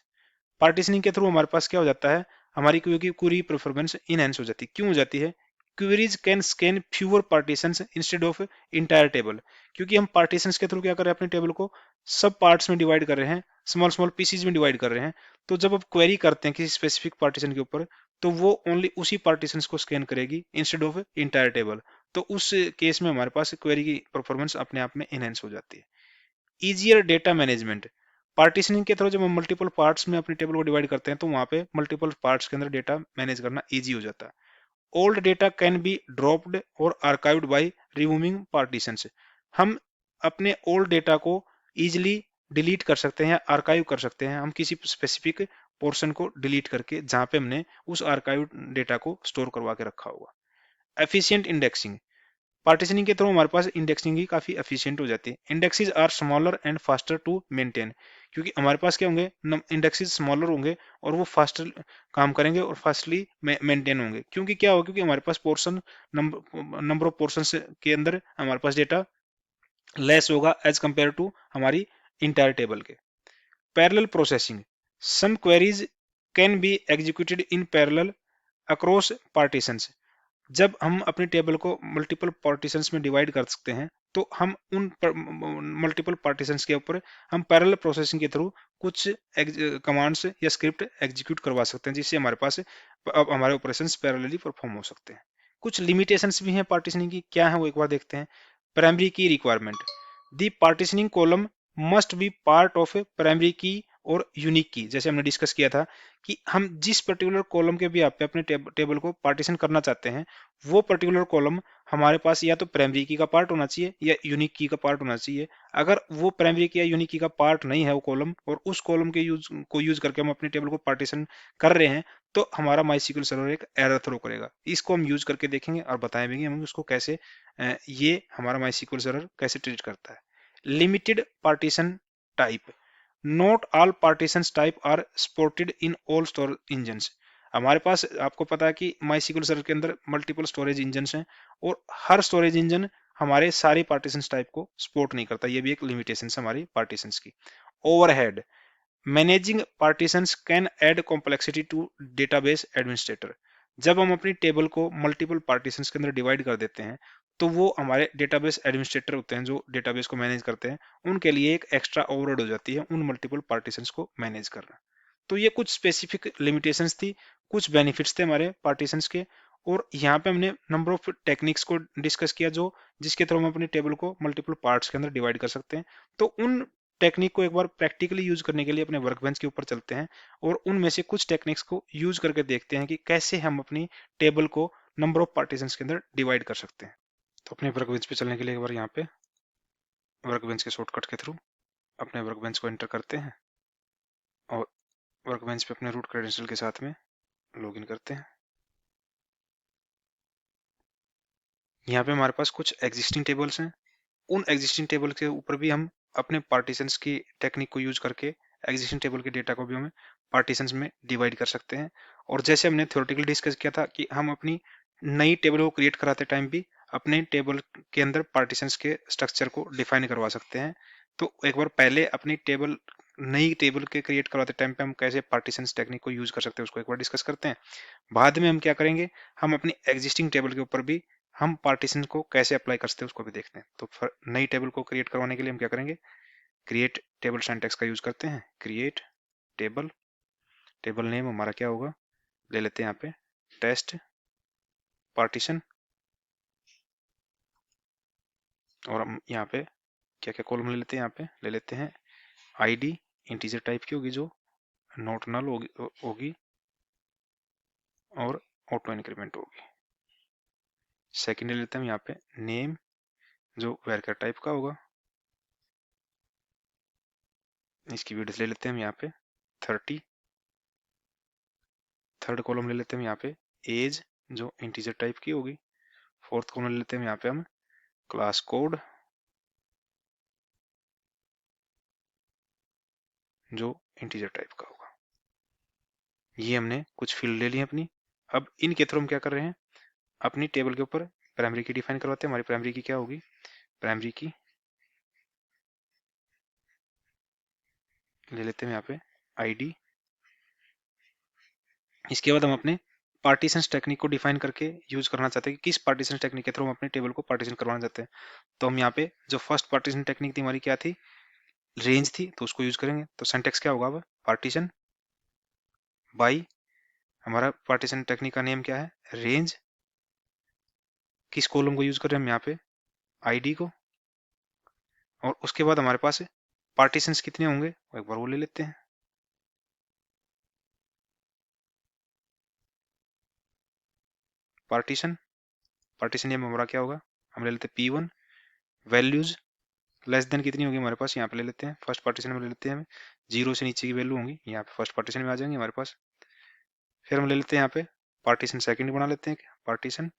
पार्टीशनिंग के थ्रू हमारे पास क्या हो जाता है? हमारी क्वेरी परफॉर्मेंस इनहेंस हो जाती है। क्यों हो जाती है? Queries can scan fewer partitions instead of entire table, क्योंकि हम पार्टीशंस के थ्रू क्या कर रहे हैं? अपने टेबल को सब पार्ट्स में डिवाइड कर रहे हैं, स्मॉल स्मॉल पीसीज में डिवाइड कर रहे हैं, तो जब आप क्वेरी करते हैं किसी स्पेसिफिक पार्टीशन के ऊपर, तो वो ओनली उसी पार्टीशन को स्कैन करेगी इंस्टेड ऑफ इंटायर टेबल। तो उस केस में हमारे पास क्वेरी की परफॉर्मेंस अपने आप में इनहेंस हो जाती है। इजियर डेटा मैनेजमेंट, पार्टीशनिंग के थ्रू जब हम मल्टीपल पार्ट्स में अपने टेबल को डिवाइड करते हैं तो वहां पे मल्टीपल पार्ट्स के अंदर डेटा मैनेज करना इजी हो जाता है। Old data can be dropped और आर्काइव्ड बाय रिमूविंग पार्टीशंस, हम अपने ओल्ड डेटा को इजिली डिलीट कर सकते हैं या आर्काइव कर सकते हैं, हम किसी स्पेसिफिक पोर्शन को डिलीट करके जहां पे हमने उस आर्काइव डेटा को स्टोर करवा के रखा होगा। एफिशिएंट इंडेक्सिंग, पार्टीशनिंग के थ्रू हमारे पास इंडेक्सिंग ही काफी एफिशिएंट हो जाती है। Indexes are smaller and faster to maintain, क्योंकि हमारे पास क्या होंगे, इंडेक्सेस स्मॉलर होंगे और वो फास्टर काम करेंगे और फास्टली मेंटेन होंगे। क्योंकि क्या होगा, क्योंकि हमारे पास पोर्शन नंबर ऑफ पोर्शन के अंदर हमारे पास डेटा लेस होगा एज कंपेयर टू हमारी इंटायर टेबल के। Parallel processing, some queries can be executed in parallel across partitions, जब हम अपनी टेबल को मल्टीपल पार्टीशंस में डिवाइड कर सकते हैं तो हम उन मल्टीपल पार्टीशंस के ऊपर हम पैरेलल प्रोसेसिंग के थ्रू कुछ कमांड्स या स्क्रिप्ट एग्जीक्यूट करवा सकते हैं, जिससे हमारे पास अब हमारे ऑपरेशंस पैरेलली परफॉर्म हो सकते हैं। कुछ लिमिटेशंस भी हैं पार्टीशनिंग की, क्या है वो एक बार देखते हैं। प्राइमरी की requirement, the partitioning column must be part of primary की और यूनिक की, जैसे हमने डिस्कस किया था कि हम जिस पर्टिकुलर कॉलम के भी आप पे अपने टेबल को पार्टीशन करना चाहते हैं, वो पर्टिकुलर कॉलम हमारे पास या तो प्राइमरी की का पार्ट होना चाहिए या यूनिक की का पार्ट होना चाहिए। अगर वो प्राइमरी की या यूनिक की का पार्ट नहीं है वो कॉलम, और उस कॉलम के यूज करके हम अपने टेबल को पार्टीशन कर रहे हैं, तो हमारा माई सर्वर एक एरर थ्रो करेगा। इसको हम यूज करके देखेंगे और बताएंगे हम उसको कैसे ये हमारा माई सर्वर कैसे ट्रीट करता है। Limited partition type, not all partition type are supported in all storage engines, हमारे पास आपको पता है कि माई सर्वर के अंदर मल्टीपल स्टोरेज इंजन हैं और हर स्टोरेज इंजन हमारे सारे पार्टीशन टाइप को सपोर्ट नहीं करता, ये भी एक लिमिटेशन है हमारी पार्टीशन की। Overhead, managing partitions can add complexity to database administrator, जब हम अपनी टेबल को मल्टीपल पार्टीशंस के अंदर डिवाइड कर देते हैं तो वो हमारे डेटाबेस एडमिनिस्ट्रेटर होते हैं जो डेटाबेस को मैनेज करते हैं, उनके लिए एक एक्स्ट्रा ओवरहेड हो जाती है उन मल्टीपल पार्टीशंस को मैनेज करना। तो ये कुछ स्पेसिफिक लिमिटेशंस थी, कुछ बेनिफिट्स थे हमारे पार्टीशंस के, और यहाँ पे हमने नंबर ऑफ टेक्निक्स को डिस्कस किया जो जिसके थ्रू हम अपनी टेबल को मल्टीपल पार्ट्स के अंदर डिवाइड कर सकते हैं। तो उन टेक्निक को एक बार प्रैक्टिकली यूज करने के लिए अपने वर्कबेंच के ऊपर चलते हैं और उनमें से कुछ टेक्निक्स को यूज करके देखते हैं कि कैसे हम अपनी टेबल को नंबर ऑफ पार्टीशंस के अंदर डिवाइड कर सकते हैं। तो अपने वर्कबेंच पे चलने के लिए एक बार यहाँ पे वर्कबेंच के शॉर्टकट के थ्रू अपने वर्कबेंच को एंटर करते हैं और वर्कबेंच पे अपने रूट क्रेडेंशियल के साथ में लॉगिन करते हैं। यहाँ पे हमारे पास कुछ एग्जिस्टिंग टेबल्स हैं, उन एग्जिस्टिंग टेबल के ऊपर भी हम अपने पार्टीशंस की टेक्निक को यूज करके एग्जिस्टिंग टेबल के डेटा को भी हमें पार्टीशंस में डिवाइड कर सकते हैं। और जैसे हमने थ्योरेटिकली डिस्कस किया था कि हम अपनी नई टेबल को क्रिएट कराते टाइम भी अपने टेबल के अंदर पार्टीशंस के स्ट्रक्चर को डिफाइन करवा सकते हैं। तो एक बार पहले अपनी टेबल नई टेबल के क्रिएट करवाते टाइम पे हम कैसे पार्टीशंस टेक्निक को यूज कर सकते हैं उसको एक बार डिस्कस करते हैं। बाद में हम क्या करेंगे, हम अपनी एग्जिस्टिंग टेबल के ऊपर भी हम पार्टीशन को कैसे अप्लाई करते हैं उसको भी देखते हैं। तो नई टेबल को क्रिएट करवाने के लिए हम क्या करेंगे, क्रिएट टेबल सिंटैक्स का यूज करते हैं। क्रिएट टेबल, टेबल नेम हमारा क्या होगा, ले लेते हैं यहाँ पे टेस्ट पार्टीशन, और हम यहाँ पे क्या क्या कॉलम ले लेते हैं, यहाँ पे ले लेते हैं आईडी, इंटीजर टाइप की होगी जो नॉट नल होगी और ऑटो इंक्रीमेंट होगी। सेकेंड ले लेते हैं यहाँ पे नेम जो वेरकर टाइप का होगा, इसकी विड्थ ले लेते हैं हम यहाँ पे 30। थर्ड कॉलम ले लेते हैं यहाँ पे एज जो इंटीजर टाइप की होगी। फोर्थ कॉलम ले लेते हैं यहाँ पे हम क्लास कोड जो इंटीजर टाइप का होगा। ये हमने कुछ फील्ड ले ली अपनी। अब इनके थ्रू हम क्या कर रहे हैं, अपनी टेबल के ऊपर प्राइमरी की डिफाइन करवाते हैं। हमारी प्राइमरी की क्या होगी, प्राइमरी की ले लेते हैं यहाँ पे आईडी। इसके बाद हम अपने पार्टीशन टेक्निक को डिफाइन करके यूज करना चाहते हैं कि किस पार्टीशन टेक्निक के थ्रू हम अपने टेबल को पार्टीशन करवाना चाहते हैं। तो हम यहाँ पे जो फर्स्ट पार्टीशन टेक्निक थी हमारी क्या थी, रेंज थी तो उसको यूज करेंगे। तो सिंटेक्स क्या होगा अब, पार्टीशन बाई, हमारा पार्टीशन टेक्निक का नेम क्या है, रेंज, किस कॉलम को यूज कर रहे हैं हम यहाँ पे, आईडी को, और उसके बाद हमारे पास पार्टीशंस कितने होंगे एक बार वो ले लेते हैं। पार्टीशन, पार्टीशन नेम हमारा क्या होगा, हम ले लेते हैं P1, वैल्यूज लेस देन कितनी होगी हमारे पास, यहाँ पे ले लेते हैं फर्स्ट पार्टीशन में ले लेते हैं हमें, 0 से नीचे की वैल्यू होंगी यहाँ पे फर्स्ट पार्टीशन में आ जाएंगे हमारे पास। फिर हम ले लेते हैं यहाँ पे पार्टीशन सेकंड बना लेते हैं, पार्टीशन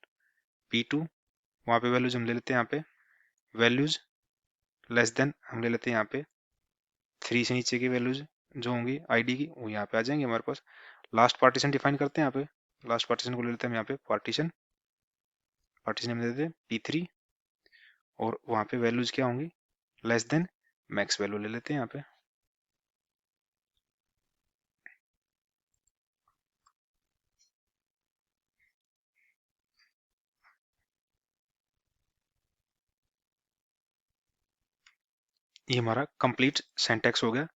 P2, वहाँ पे वैल्यूज हम ले लेते हैं यहाँ पे, वैल्यूज लेस देन हम ले लेते हैं यहाँ पे 3 से नीचे की वैल्यूज जो होंगी आईडी की वो यहाँ पे आ जाएंगे हमारे पास। लास्ट पार्टीशन डिफाइन करते हैं यहाँ पे, लास्ट पार्टीशन को ले लेते हैं हम यहाँ पे पार्टीशन, पार्टीशन में दे देते हैं P3, और वहाँ पे वैल्यूज क्या होंगी, लेस देन मैक्स वैल्यू ले लेते हैं यहाँ पे। ये हमारा कंप्लीट सिंटैक्स हो गया।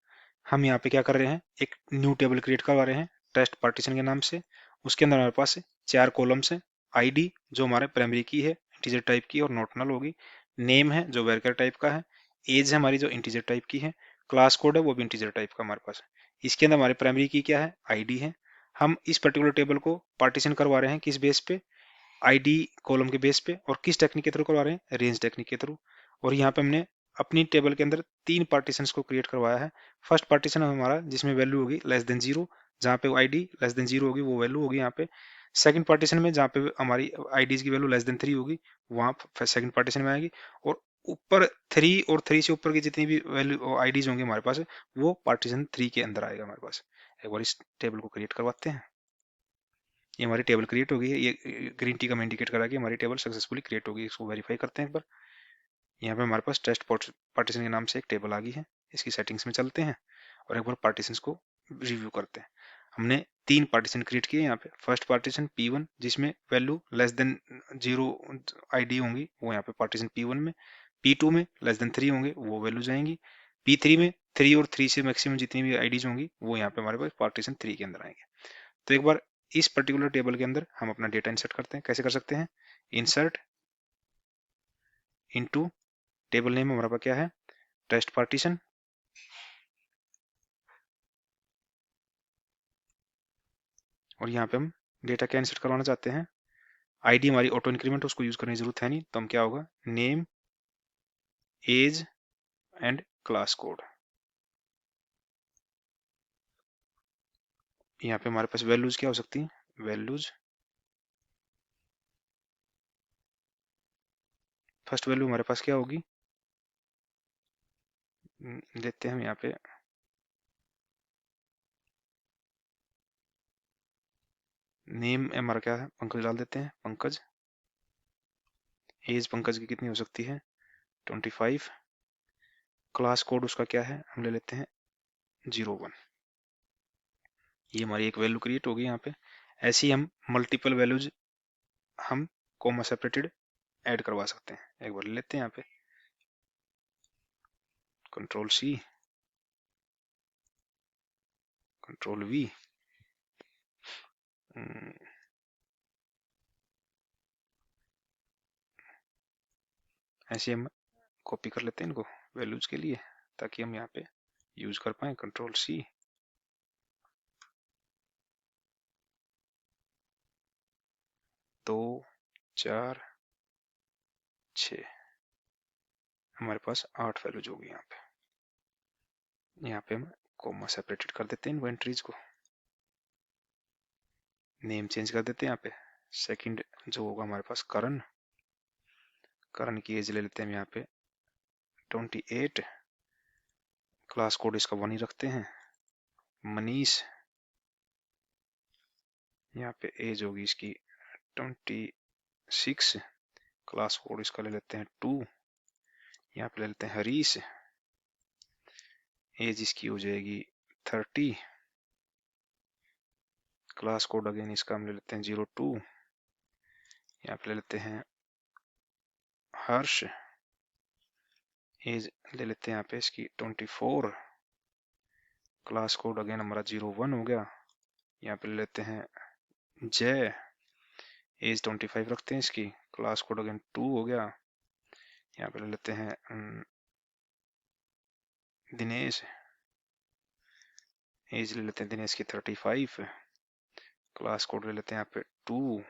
हम यहाँ पे क्या कर रहे हैं, एक न्यू टेबल क्रिएट करवा रहे हैं टेस्ट पार्टीशन के नाम से। उसके अंदर हमारे पास 4 कॉलम्स हैं, आईडी जो हमारे प्राइमरी की है इंटीजर टाइप की और नॉट नल होगी, नेम है जो वेरिएबल टाइप का है, एज है हमारी जो इंटीजर टाइप की है, क्लास कोड है वो भी इंटीजर टाइप का हमारे पास है। इसके अंदर हमारी प्राइमरी की क्या है, आईडी है। हम इस पर्टिकुलर टेबल को पार्टीशन करवा रहे हैं किस बेस पे, आईडी कॉलम के बेस पे, और किस टेक्निक के थ्रू करवा रहे हैं, रेंज टेक्निक के थ्रू। और यहाँ पे हमने अपनी टेबल के अंदर 3 पार्टीशंस को क्रिएट करवाया है। फर्स्ट पार्टीशन हमारा जिसमें वैल्यू होगी लेस देन 0, जहाँ पे आईडी लेस देन 0 होगी वो वैल्यू होगी यहाँ पे। सेकंड पार्टीशन में जहाँ पे हमारी आईडीज की वैल्यू लेस देन 3 होगी वहाँ सेकंड पार्टीशन में आएगी, और ऊपर 3 और 3 से ऊपर की जितनी भी वैल्यू आईडीज होंगी हमारे पास वो पार्टीशन 3 के अंदर आएगा हमारे पास। एक बार इस टेबल को क्रिएट करवाते हैं। ये हमारी टेबल क्रिएट हो गई है, ये ग्रीन टी का इंडिकेट करा कि हमारी टेबल सक्सेसफुली क्रिएट होगी। इसको वेरीफाई करते हैं एक बार। यहाँ पे हमारे पास टेस्ट पार्टीशन के नाम से एक टेबल आ गई है। इसकी सेटिंग्स में चलते हैं और एक बार पार्टीशंस को रिव्यू करते हैं। हमने 3 पार्टीशन क्रिएट किए यहाँ पे। फर्स्ट पार्टीशन P1 जिसमें वैल्यू लेस देन 0 आईडी होंगी वो यहाँ पे पार्टीशन P1 में, P2 में लेस देन 3 होंगे वो वैल्यू जाएंगी, P3 में 3 और 3 से मैक्सिमम जितनी भी आईडीज होंगी वो यहाँ पे हमारे पास पार्टीशन 3 के अंदर आएंगे। तो एक बार इस पर्टिकुलर टेबल के अंदर हम अपना डेटा इंसर्ट करते हैं। कैसे कर सकते हैं, इंसर्ट इनटू, टेबल नेम हमारा पास क्या है, टेस्ट पार्टीशन, और यहाँ पे हम डेटा क्या इंसर्ट करवाना चाहते हैं, आईडी हमारी ऑटो इंक्रीमेंट उसको यूज करने की जरूरत है नहीं, तो हम क्या होगा, name, age and class code. यहाँ पे हमारे पास वैल्यूज क्या हो सकती है, वैल्यूज, फर्स्ट वैल्यू हमारे पास क्या होगी, देते हैं हम यहाँ पे नेम हमारा क्या है, पंकज डाल देते हैं, पंकज। एज पंकज की कितनी हो सकती है, 25। क्लास कोड उसका क्या है, हम ले लेते हैं 01। ये हमारी एक वैल्यू क्रिएट होगी यहाँ पे। ऐसी हम मल्टीपल वैल्यूज हम कॉमा सेपरेटेड ऐड करवा सकते हैं। एक बार ले लेते हैं यहाँ पे, कंट्रोल C, कंट्रोल V, ऐसे हम कॉपी कर लेते हैं इनको वैल्यूज के लिए ताकि हम यहाँ पे यूज कर पाए, कंट्रोल C। 2 4 6, हमारे पास 8 वैल्यूज होगी यहाँ पे। यहाँ पे हम कॉमा सेपरेटेड कर देते हैं इन्वेंटरीज को, नेम चेंज कर देते हैं यहाँ पे। सेकंड जो होगा हमारे पास करण, करण की एज ले लेते हैं यहाँ पे 28, क्लास कोड इसका 1 ही रखते हैं। मनीष, यहाँ पे एज होगी इसकी 26, क्लास कोड इसका ले लेते हैं 2। यहाँ पे ले लेते हैं हरीश, एज इसकी हो जाएगी 30, क्लास कोड अगेन इसका हम ले लेते हैं 02। यहाँ पे ले लेते हैं हर्ष, एज ले लेते हैं यहाँ पे इसकी 24, क्लास कोड अगेन हमारा 01 हो गया। यहाँ पे ले लेते हैं जय, एज 25 रखते हैं इसकी, क्लास कोड अगेन 2 हो गया। यहाँ पे ले लेते हैं दिनेश, एज ले लेते हैं दिनेश की 35, क्लास कोड ले लेते हैं यहाँ पे 2,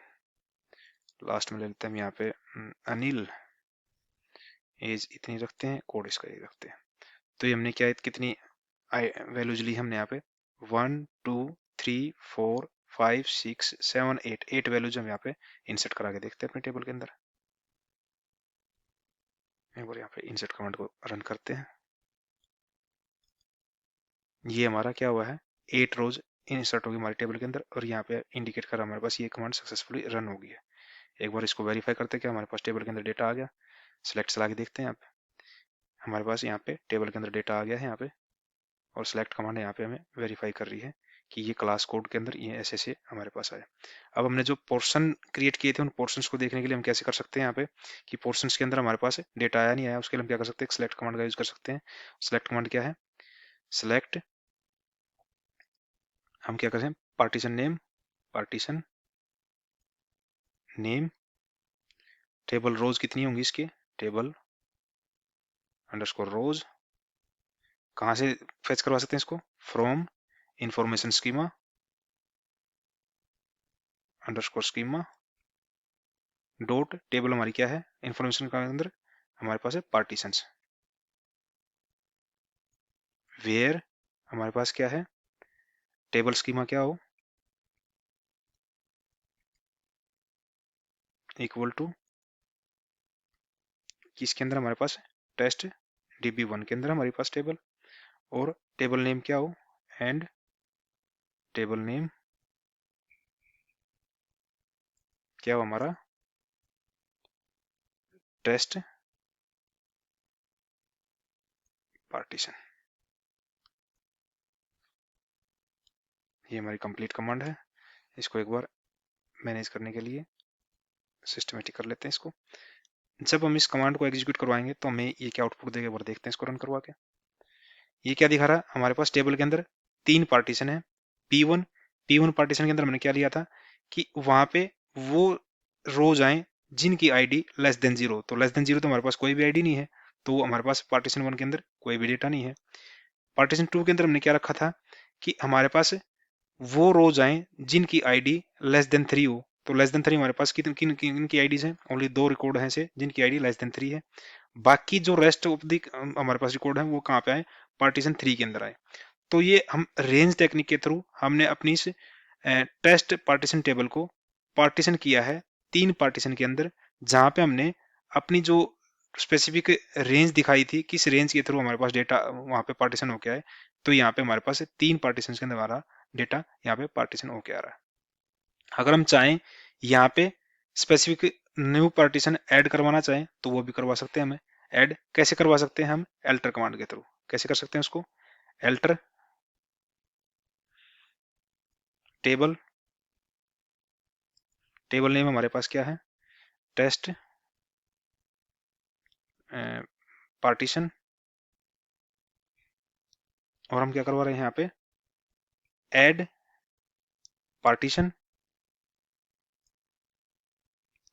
लास्ट में ले लेते हैं हम यहाँ पे अनिल, एज इतनी रखते हैं, कोड इसका ये रखते हैं। तो ये हमने क्या कितनी वैल्यूज ली हमने यहाँ पे 1 2 3 4 5 6 7 8 वैल्यूज हम यहाँ पे इंसर्ट करा के देखते हैं अपने टेबल के अंदर। एक बार यहाँ पे इंसर्ट कमांड को रन करते हैं। ये हमारा क्या हुआ है, 8 रोज इंसर्ट होगी हमारे टेबल के अंदर, और यहाँ पे इंडिकेट कर हमारे पास ये कमांड सक्सेसफुली रन हो गई है। एक बार इसको वेरीफाई करते हैं कि हमारे पास टेबल के अंदर डेटा आ गया। सिलेक्ट चला के देखते हैं यहाँ पे, हमारे पास यहाँ पे टेबल के अंदर डेटा आ गया है यहाँ पे, और सिलेक्ट कमांड यहाँ पे हमें वेरीफाई कर रही है कि ये क्लास कोड के अंदर ये ऐसे हमारे पास आया। अब हमने जो पोर्शन क्रिएट किए थे उन पोर्शंस को देखने के लिए हम कैसे कर सकते हैं यहाँ पे कि पोर्शंस के अंदर हमारे पास डेटा आया नहीं आया, उसके लिए हम क्या कर सकते हैं, सिलेक्ट कमांड का यूज कर सकते हैं। सिलेक्ट कमांड क्या है, सिलेक्ट, हम क्या करें, पार्टीशन नेम, टेबल रोज कितनी होंगी इसकी, टेबल अंडरस्कोर रोज, कहाँ से फेच करवा सकते हैं इसको, from information schema underscore schema dot, table हमारी क्या है, इंफॉर्मेशन के अंदर हमारे पास है पार्टीशंस, वेयर हमारे पास क्या है, टेबल स्कीमा क्या हो, इक्वल टू किसके अंदर हमारे पास टेस्ट DB1 के अंदर हमारे पास टेबल, और टेबल नेम क्या हो, एंड टेबल नेम क्या हो हमारा, टेस्ट पार्टीशन। ये हमारी कंप्लीट कमांड है। इसको एक बार मैनेज करने के लिए सिस्टमेटिक कर लेते हैं इसको। जब हम इस कमांड को एग्जीक्यूट करवाएंगे तो हमें ये क्या आउटपुट देगा, एक बार देखते हैं इसको रन करवा के। ये क्या दिखा रहा है, हमारे पास टेबल के अंदर 3 पार्टीशन है, P1 पार्टीशन के अंदर हमने क्या लिया था कि वहां पे वो रोज आए जिनकी आईडी लेस देन 0, तो लेस देन 0 तो हमारे पास कोई भी आईडी नहीं है, तो हमारे पास पार्टीशन 1 के अंदर कोई भी डेटा नहीं है। पार्टीशन 2 के अंदर हमने क्या रखा था कि हमारे पास वो रोज आए जिनकी आईडी लेस देन 3 हो, तो लेस देन 3 हमारे पास किन किन किन की आईडीज हैं, ओनली 2 रिकॉर्ड हैं से जिनकी आईडी लेस देन 3 है। बाकी जो रेस्ट ऑफ दी हमारे पास रिकॉर्ड है वो कहाँ पे आए, पार्टीशन 3 के अंदर आए। तो ये हम रेंज टेक्निक के थ्रू हमने अपनी इस टेस्ट पार्टीशन टेबल को पार्टीशन किया है 3 पार्टीशन के अंदर, जहां पे हमने अपनी जो स्पेसिफिक रेंज दिखाई थी, किस रेंज के थ्रू हमारे पास डेटा वहां पे पार्टीशन होके आए, तो यहाँ पे हमारे पास 3 पार्टीशन के अंदर हमारा डेटा यहाँ पे पार्टीशन होके आ रहा है। अगर हम चाहें यहाँ पे स्पेसिफिक न्यू पार्टीशन ऐड करवाना चाहें तो वो भी करवा सकते हैं। हमें ऐड कैसे करवा सकते हैं, हम एल्टर कमांड के थ्रू कैसे कर सकते हैं उसको, एल्टर टेबल, टेबल नेम हमारे पास क्या है, टेस्ट पार्टीशन, और हम क्या करवा रहे हैं यहाँ पे, ऐड पार्टीशन,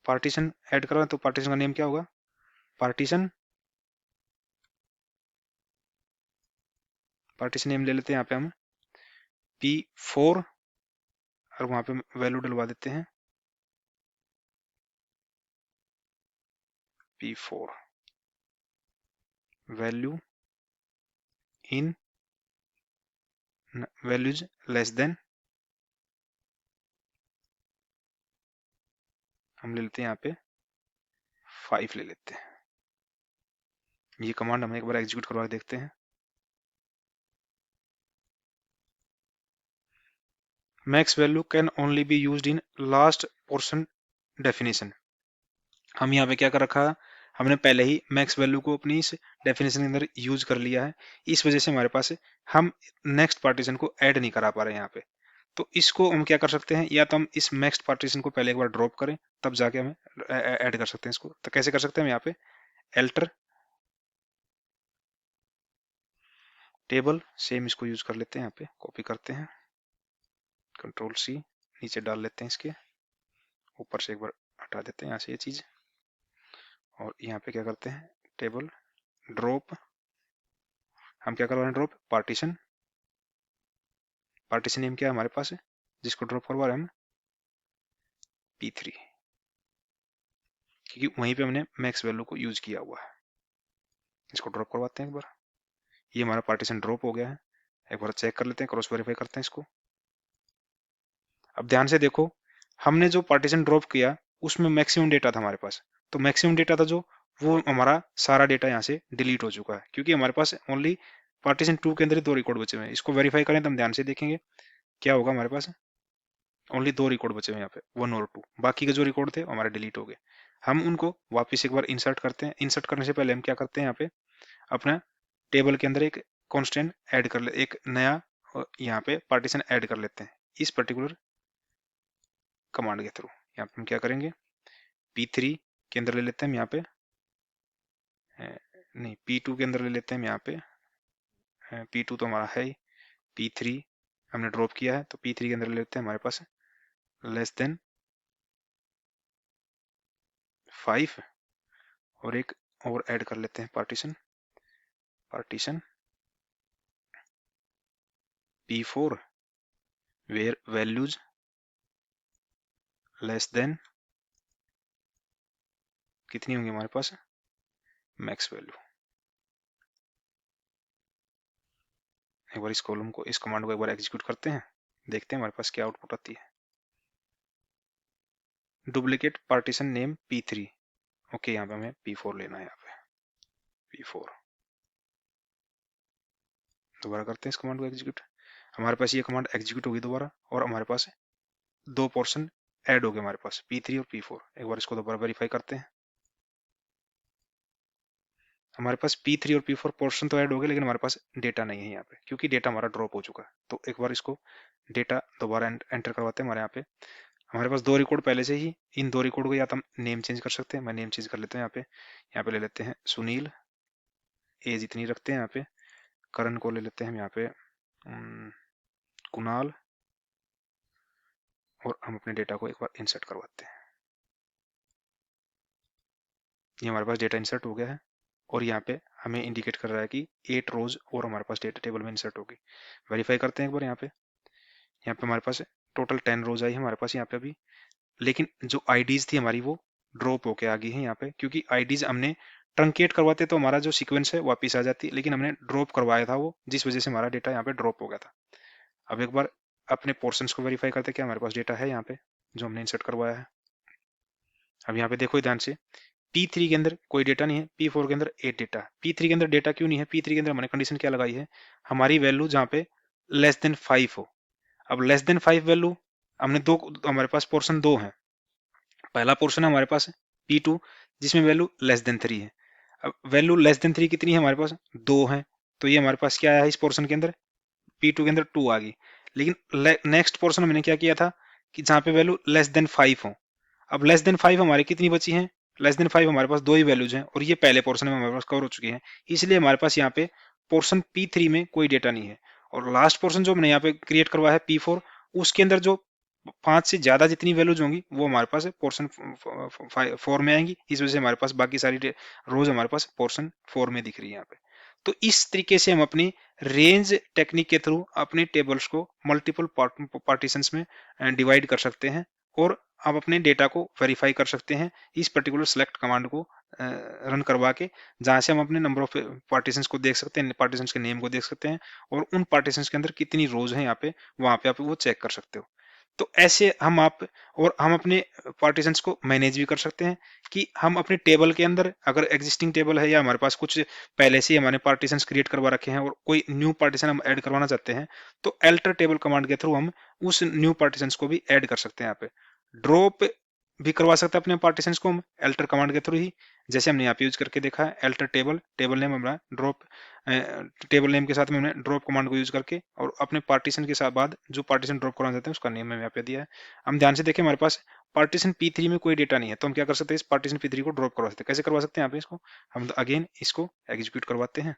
पार्टीशन ऐड करवा, तो पार्टीशन का नेम क्या होगा, पार्टीशन, पार्टीशन नेम ले लेते हैं यहाँ पे हम P4, और वहां पे वैल्यू डलवा देते हैं P4 value in values less then, हम ले लेते हैं यहाँ पे 5 ले लेते हैं। ये कमांड हम एक बार एग्जीक्यूट करवा के देखते हैं। Max value can only be used in last portion definition. हम यहाँ पे क्या कर रखा है, हमने पहले ही मैक्स वैल्यू को अपनी इस डेफिनेशन के अंदर यूज कर लिया है, इस वजह से हमारे पास हम नेक्स्ट पार्टीशन को ऐड नहीं करा पा रहे हैं यहाँ पे। तो इसको हम क्या कर सकते हैं, या तो हम इस नेक्स्ट पार्टीशन को पहले एक बार ड्रॉप करें तब जाके हमें ऐड कर सकते हैं इसको। तो कैसे कर सकते हैं हम यहाँ पे, एल्टर टेबल सेम इसको यूज कर लेते हैं, यहाँ पे कॉपी करते हैं, कंट्रोल सी, नीचे डाल लेते हैं, इसके ऊपर से एक बार हटा देते हैं यहाँ से ये चीज, और यहाँ पे क्या करते हैं, टेबल ड्रॉप, हम क्या करवा रहे हैं, ड्रॉप पार्टीशन, पार्टीशन नेम क्या है हमारे पास है जिसको ड्रॉप करवा रहे हैं हम, P3, क्योंकि वहीं पे हमने मैक्स वैल्यू को यूज किया हुआ है। इसको ड्रॉप करवाते हैं एक बार, ये हमारा पार्टीशन ड्रॉप हो गया है, एक बार चेक कर लेते हैं, क्रॉस वेरीफाई करते हैं इसको। अब ध्यान से देखो, हमने जो पार्टीशन ड्रॉप किया उसमें मैक्सिमम डेटा था हमारे पास, तो मैक्सिमम डेटा था जो, वो हमारा सारा डेटा यहाँ से डिलीट हो चुका है, क्योंकि हमारे पास ओनली पार्टीशन 2 के अंदर ही 2 रिकॉर्ड बचे हुए हैं। इसको वेरीफाई करें तो हम ध्यान से देखेंगे क्या होगा, हमारे पास ओनली 2 रिकॉर्ड बचे हुए यहाँ पे, 1 और 2, बाकी के जो रिकॉर्ड थे वो हमारे डिलीट हो गए। हम उनको वापस एक बार इंसर्ट करते हैं। इंसर्ट करने से पहले हम क्या करते हैं, यहाँ पे अपना टेबल के अंदर एक कॉन्स्टेंट ऐड कर ले, एक नया यहाँ पे पार्टीशन ऐड कर लेते हैं इस पर्टिकुलर कमांड के थ्रू। यहाँ पे हम क्या करेंगे, P3 के अंदर ले लेते हैं हम यहाँ पे, नहीं P2 के अंदर ले लेते हैं हम यहाँ पे, P2 तो हमारा है ही, P3 हमने ड्रॉप किया है तो P3 के अंदर ले लेते हैं हमारे पास लेस देन 5, और एक और ऐड कर लेते हैं partition, partition P4 where values less than, कितनी होंगी हमारे पास, मैक्स वैल्यू। एक बार इस कॉलम को, इस कमांड को एक बार एग्जीक्यूट करते हैं, देखते हैं हमारे पास क्या आउटपुट आती है। Duplicate partition name P3, okay, यहाँ पे हमें P4 लेना है, यहाँ पे P4। दोबारा करते हैं इस कमांड को एग्जीक्यूट, हमारे पास ये कमांड एग्जीक्यूट होगी दोबारा, और हमारे पास 2 पोर्शन ऐड हो गए हमारे पास, P3 और P4। एक बार इसको दोबारा वेरीफाई करते हैं, हमारे पास P3 और P4 पोर्शन तो ऐड हो गए, लेकिन हमारे पास डेटा नहीं है यहाँ पे, क्योंकि डेटा हमारा ड्रॉप हो चुका है। तो एक बार इसको डेटा दोबारा एंटर करवाते हैं हमारे यहाँ पे। हमारे पास 2 रिकॉर्ड पहले से ही, इन 2 रिकॉर्ड को या तो हम नेम चेंज कर सकते हैं, मैं नेम चेंज कर लेता हूँ यहाँ पे ले लेते हैं सुनील, एज इतनी रखते हैं यहाँ पे, करण को ले लेते हैं हम यहाँ पे कुणाल, और हम अपने डेटा को एक बार इंसर्ट करवाते हैं। ये हमारे पास डेटा इंसर्ट हो गया है, और यहाँ पे हमें इंडिकेट कर रहा है कि 8 रोज और हमारे पास डेटा टेबल में इंसर्ट होगी। वेरीफाई करते हैं एक बार, यहाँ पे हमारे पास टोटल 10 रोज आई है हमारे पास यहाँ पे अभी, लेकिन जो आईडीज थी हमारी वो ड्रॉप होके आ गई है यहाँ पे, क्योंकि आईडीज हमने ट्रंकेट करवाते तो हमारा जो सीक्वेंस है वापिस आ जाती, लेकिन हमने ड्रॉप करवाया था वो, जिस वजह से हमारा डेटा यहाँ पे ड्रॉप हो गया था। अब एक बार अपने पोर्शंस को वेरीफाई करते हैं, क्या हमारे पास डेटा है यहाँ पे जो हमने इंसर्ट करवाया है। अब यहाँ पे देखो ध्यान से, P3 के अंदर कोई डेटा नहीं है, P4 के अंदर 8 डेटा। P3 के अंदर डेटा क्यों नहीं है, P3 के अंदर हमने कंडीशन क्या लगाई है, हमारी वैल्यू जहाँ पे लेस देन 5 हो। अब लेस देन 5 वैल्यू हमने दो, हमारे पास पोर्शन 2 है। पहला पोर्शन है हमारे पास P2 जिसमें वैल्यू लेस देन 3 है। अब वैल्यू लेस देन 3 कितनी है हमारे पास, 2 है, तो ये हमारे पास क्या आया है इस पोर्शन के अंदर, P2 के अंदर 2 आ गई। लेकिन नेक्स्ट पोर्शन हमने क्या किया था कि जहाँ पे वैल्यू लेस देन 5 हो। अब लेस देन 5 हमारी कितनी बची है, लेस देन 5 हमारे पास 2 ही वैल्यूज हैं, और ये पहले पोर्शन में हमारे पास कवर हो चुकी है, इसलिए हमारे पास यहाँ पे पोर्शन P3 में कोई डेटा नहीं है। और लास्ट पोर्शन जो हमने यहाँ पे क्रिएट करवाया है P4, उसके अंदर जो 5 से ज्यादा जितनी वैल्यूज होंगी वो हमारे पास पोर्शन 4 में आएंगी, इस वजह से हमारे पास बाकी सारी रोज हमारे पास पोर्शन 4 में दिख रही है यहाँ पे। तो इस तरीके से हम अपनी रेंज टेक्निक के थ्रू अपने टेबल्स को मल्टीपल पार्टीशंस में डिवाइड कर सकते हैं, और आप अपने डेटा को वेरीफाई कर सकते हैं इस पर्टिकुलर सेलेक्ट कमांड को रन करवा के, जहां से हम अपने नंबर ऑफ पार्टीशंस को देख सकते हैं, पार्टीशंस के नेम को देख सकते हैं, और उन पार्टीशंस के अंदर कितनी रोज हैं यहाँ पे, वहां पे आप वो चेक कर सकते हो। तो ऐसे हम अपने पार्टीशंस को मैनेज भी कर सकते हैं, कि हम अपने टेबल के अंदर अगर एग्जिस्टिंग टेबल है या हमारे पास कुछ पहले से ही हमारे पार्टीशंस क्रिएट करवा रखे हैं और कोई न्यू पार्टीशन हम ऐड करवाना चाहते हैं, तो अल्टर टेबल कमांड के थ्रू हम उस न्यू पार्टीशंस को भी ऐड कर सकते हैं। यहाँ पे ड्रॉप भी करवा सकते हैं अपने पार्टीशंस को हम अल्टर कमांड के थ्रू ही, जैसे हमने यहाँ पे यूज करके देखा है। अल्टर टेबल, टेबल नेम हमारा ड्रॉप, टेबल नेम के साथ में हमने ड्रॉप कमांड को यूज करके, और अपने पार्टीशन के साथ बाद जो पार्टीशन ड्रॉप करना चाहते हैं उसका नेम हमने यहाँ पे दिया है। हम ध्यान से देखें, हमारे पास पार्टीशन P3 में कोई डेटा नहीं है, तो हम क्या कर सकते हैं, इस पार्टीशन P3 को ड्रॉप करवा सकते हैं। कैसे करवा सकते हैं यहाँ पे, इसको हम अगेन इसको एग्जीक्यूट करवाते हैं।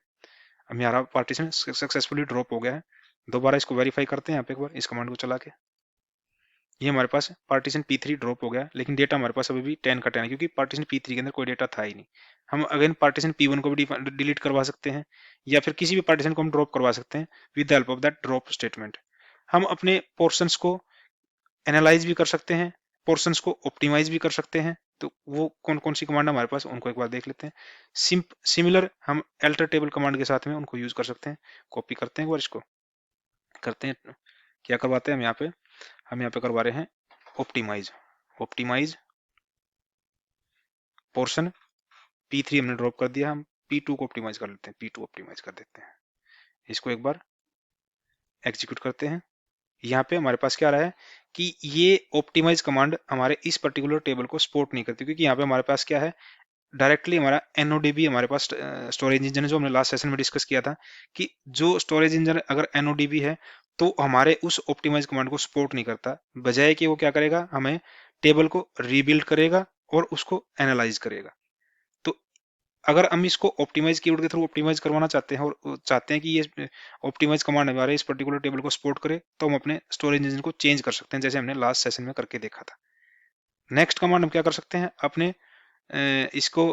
अब हमारा पार्टीशन सक्सेसफुली ड्रॉप हो गया है। दोबारा इसको वेरीफाई करते हैं यहाँ पे एक बार इस कमांड को चला के। ये हमारे पास पार्टीशन P3 ड्रॉप हो गया, लेकिन डेटा हमारे पास अभी भी 10 का 10 है, क्योंकि पार्टीशन P3 के अंदर कोई डेटा था ही नहीं। हम अगेन पार्टीशन P1 को भी डिलीट करवा सकते हैं, या फिर किसी भी पार्टीशन को हम ड्रॉप करवा सकते हैं with the help of that drop statement. हम अपने पोर्शंस को एनालाइज भी कर सकते हैं, पोर्शंस को ऑप्टिमाइज भी कर सकते हैं। तो वो कौन कौन सी कमांड हमारे पास, उनको एक बार देख लेते हैं। सिमिलर हम अल्टर टेबल कमांड के साथ में उनको यूज कर सकते हैं। कॉपी करते हैं एक बार इसको, करते हैं क्या करवाते हैं हम यहाँ पे करवा रहे हैं ऑप्टिमाइज। ऑप्टिमाइज पोर्शन P3 हमने ड्रॉप कर दिया, हम P2 को ऑप्टिमाइज कर लेते हैं, P2 ऑप्टिमाइज कर देते हैं। इसको एक बार एग्जीक्यूट करते हैं। यहाँ पे हमारे पास क्या आ रहा है कि ये ऑप्टिमाइज कमांड हमारे इस पर्टिकुलर टेबल को सपोर्ट नहीं करती, क्योंकि यहाँ पे हमारे पास क्या है, डायरेक्टली हमारा NODB हमारे पास स्टोरेज इंजन है, जो हमने लास्ट सेशन में डिस्कस किया था कि जो स्टोरेज इंजन अगर NODB है तो हमारे उस ऑप्टिमाइज कमांड को सपोर्ट नहीं करता। बजाय कि वो क्या करेगा, हमें टेबल को रीबिल्ड करेगा और उसको एनालाइज करेगा। तो अगर हम इसको ऑप्टिमाइज कीवर्ड के थ्रू ऑप्टिमाइज करवाना चाहते हैं और चाहते हैं कि ये ऑप्टिमाइज कमांड हमारे इस पर्टिकुलर टेबल को सपोर्ट करे, तो हम अपने स्टोरेज इंजन को चेंज कर सकते हैं, जैसे हमने लास्ट सेशन में करके देखा था। नेक्स्ट कमांड हम क्या कर सकते हैं, अपने इसको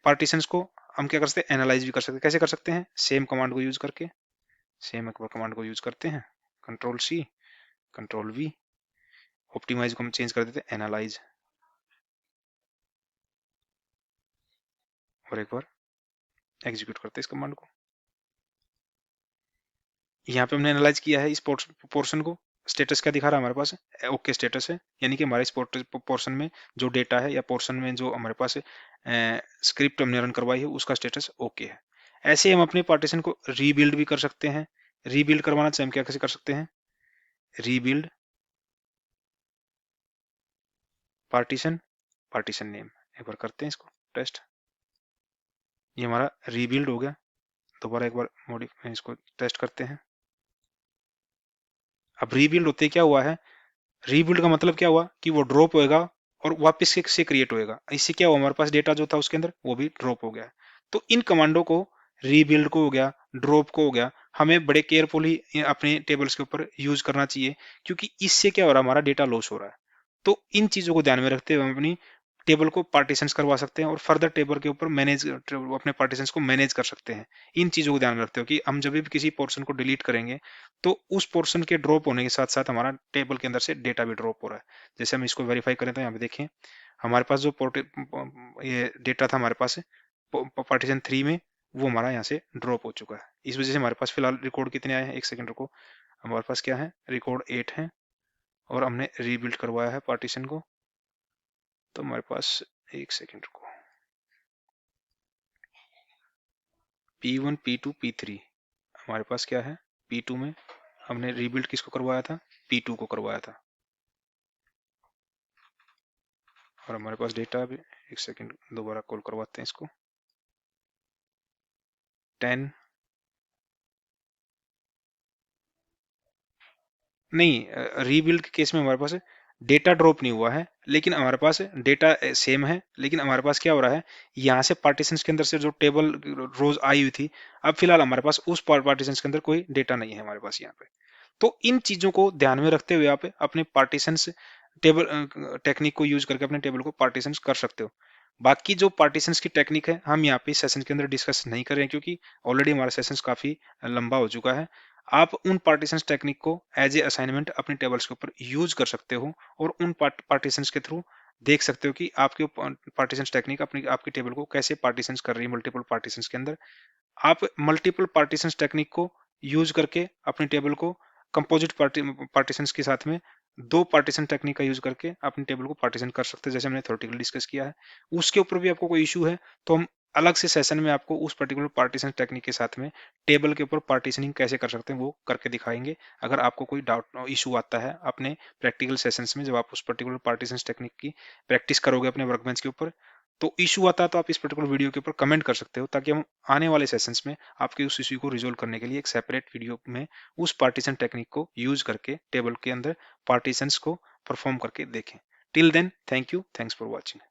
पार्टीशंस को हम क्या कर सकते हैं, एनालाइज भी कर सकते हैं। कैसे कर सकते हैं, सेम कमांड को यूज करके, सेम कमांड को यूज करते हैं, Ctrl+C Ctrl+V, ऑप्टिमाइज को हम चेंज कर देते हैं एनालाइज, और एक बार एग्जीक्यूट करते हैं इस कमांड को। यहाँ पे हमने एनालाइज किया है इस पोर्शन को। स्टेटस क्या दिखा रहा है हमारे पास, ओके स्टेटस है, यानी कि हमारे इस पोर्शन में जो डेटा है या पोर्शन में जो हमारे पास स्क्रिप्ट हमने रन करवाई है उसका स्टेटस ओके है। ऐसे हम अपने पार्टीशन को रीबिल्ड भी कर सकते हैं। रीबिल्ड करवाना चाहिए हम क्या कैसे कर सकते हैं, रीबिल्ड पार्टीशन, पार्टीशन नेम, एक बार करते हैं इसको टेस्ट। ये हमारा रीबिल्ड हो गया। दोबारा एक बार मॉडिफाई इसको टेस्ट करते हैं। अब रीबिल्ड होते क्या हुआ है, रीबिल्ड का मतलब क्या हुआ कि वो ड्रॉप होएगा और वापस से क्रिएट होएगा। इससे क्या हुआ, हमारे पास डेटा जो था उसके अंदर वो भी ड्रॉप हो गया। तो इन कमांडों को, रीबिल्ड को हो गया, ड्रॉप को हो गया, हमें बड़े केयरफुली अपने टेबल्स के ऊपर यूज करना चाहिए, क्योंकि इससे क्या हो रहा है, हमारा डेटा लॉस हो रहा है। तो इन चीजों को ध्यान में रखते हुए हम अपनी टेबल को पार्टीशंस करवा सकते हैं और फर्दर टेबल के ऊपर मैनेज अपने पार्टीशंस को मैनेज कर सकते हैं। इन चीजों को ध्यान में रखते हो कि हम जब भी किसी पोर्शन को डिलीट करेंगे तो उस पोर्शन के ड्रॉप होने के साथ साथ हमारा टेबल के अंदर से डेटा भी ड्रॉप हो रहा है। जैसे हम इसको वेरीफाई करें तो यहाँ पे देखें हमारे पास जो ये डेटा था हमारे पास पार्टीशन 3 में, वो हमारा यहाँ से ड्रॉप हो चुका है। इस वजह से हमारे पास फिलहाल रिकॉर्ड कितने आए हैं, एक सेकंड रुको, हमारे पास क्या है, रिकॉर्ड 8 है और हमने रीबिल्ड करवाया है पार्टीशन को। तो हमारे पास एक सेकंड रुको, P1 P2 P3 हमारे पास क्या है, P2 में हमने रीबिल्ड किसको करवाया था, P2 को करवाया था। और हमारे पास डेटा भी, एक सेकंड दोबारा कॉल करवाते हैं इसको, 10 नहीं, रीबिल्ड के केस में हमारे पास डेटा ड्रॉप नहीं हुआ है, लेकिन हमारे पास डेटा सेम है, लेकिन हमारे पास क्या हो रहा है, यहाँ से पार्टीशंस के अंदर से जो टेबल रोज आई हुई थी, अब फिलहाल हमारे पास उस पार्टीशंस के अंदर कोई डेटा नहीं है हमारे पास यहाँ पे। तो इन चीजों को ध्यान में रखते हुए आप अपने पार्टीशंस टेबल टेक्निक को यूज करके अपने टेबल को पार्टीशंस कर सकते हो। बाकी जो पार्टीशंस की टेक्निक है हम यहाँ पे सेशन के अंदर डिस्कस नहीं कर रहे हैं, क्योंकि ऑलरेडी हमारा सेशन काफी लंबा हो चुका है। आप उन पार्टीशंस टेक्निक को एज ए असाइनमेंट अपने टेबल्स के ऊपर यूज कर सकते हो और उन पार्टीशंस के थ्रू देख सकते हो कि आपके पार्टीशंस टेक्निक अपनी आपकी टेबल को कैसे पार्टीशंस कर रही है मल्टीपल पार्टीशंस के अंदर। आप मल्टीपल पार्टीशंस टेक्निक को यूज करके अपनी टेबल को कंपोजिट पार्टीशंस के साथ में दो पार्टीशन टेक्निक का यूज करके अपनी टेबल को पार्टीशन कर सकते हैं, जैसे हमने थ्योरेटिकली डिस्कस किया है। उसके ऊपर भी आपको कोई इशू है तो हम अलग से सेशन में आपको उस पर्टिकुलर पार्टीशन टेक्निक के साथ में टेबल के ऊपर पार्टीशनिंग कैसे कर सकते हैं वो करके दिखाएंगे। अगर आपको कोई डाउट इशू आता है अपने प्रैक्टिकल सेशंस में, जब आप उस पर्टिकुलर पार्टीशन टेक्निक की प्रैक्टिस करोगे अपने वर्कबेंच के ऊपर, तो इशू आता है तो आप इस पर्टिकुलर वीडियो के ऊपर कमेंट कर सकते हो, ताकि हम आने वाले सेशंस में आपके उस इशू को रिजोल्व करने के लिए एक सेपरेट वीडियो में उस पार्टीशन टेक्निक को यूज करके टेबल के अंदर पार्टीशंस को परफॉर्म करके देखें। Till then thank you, thanks for watching.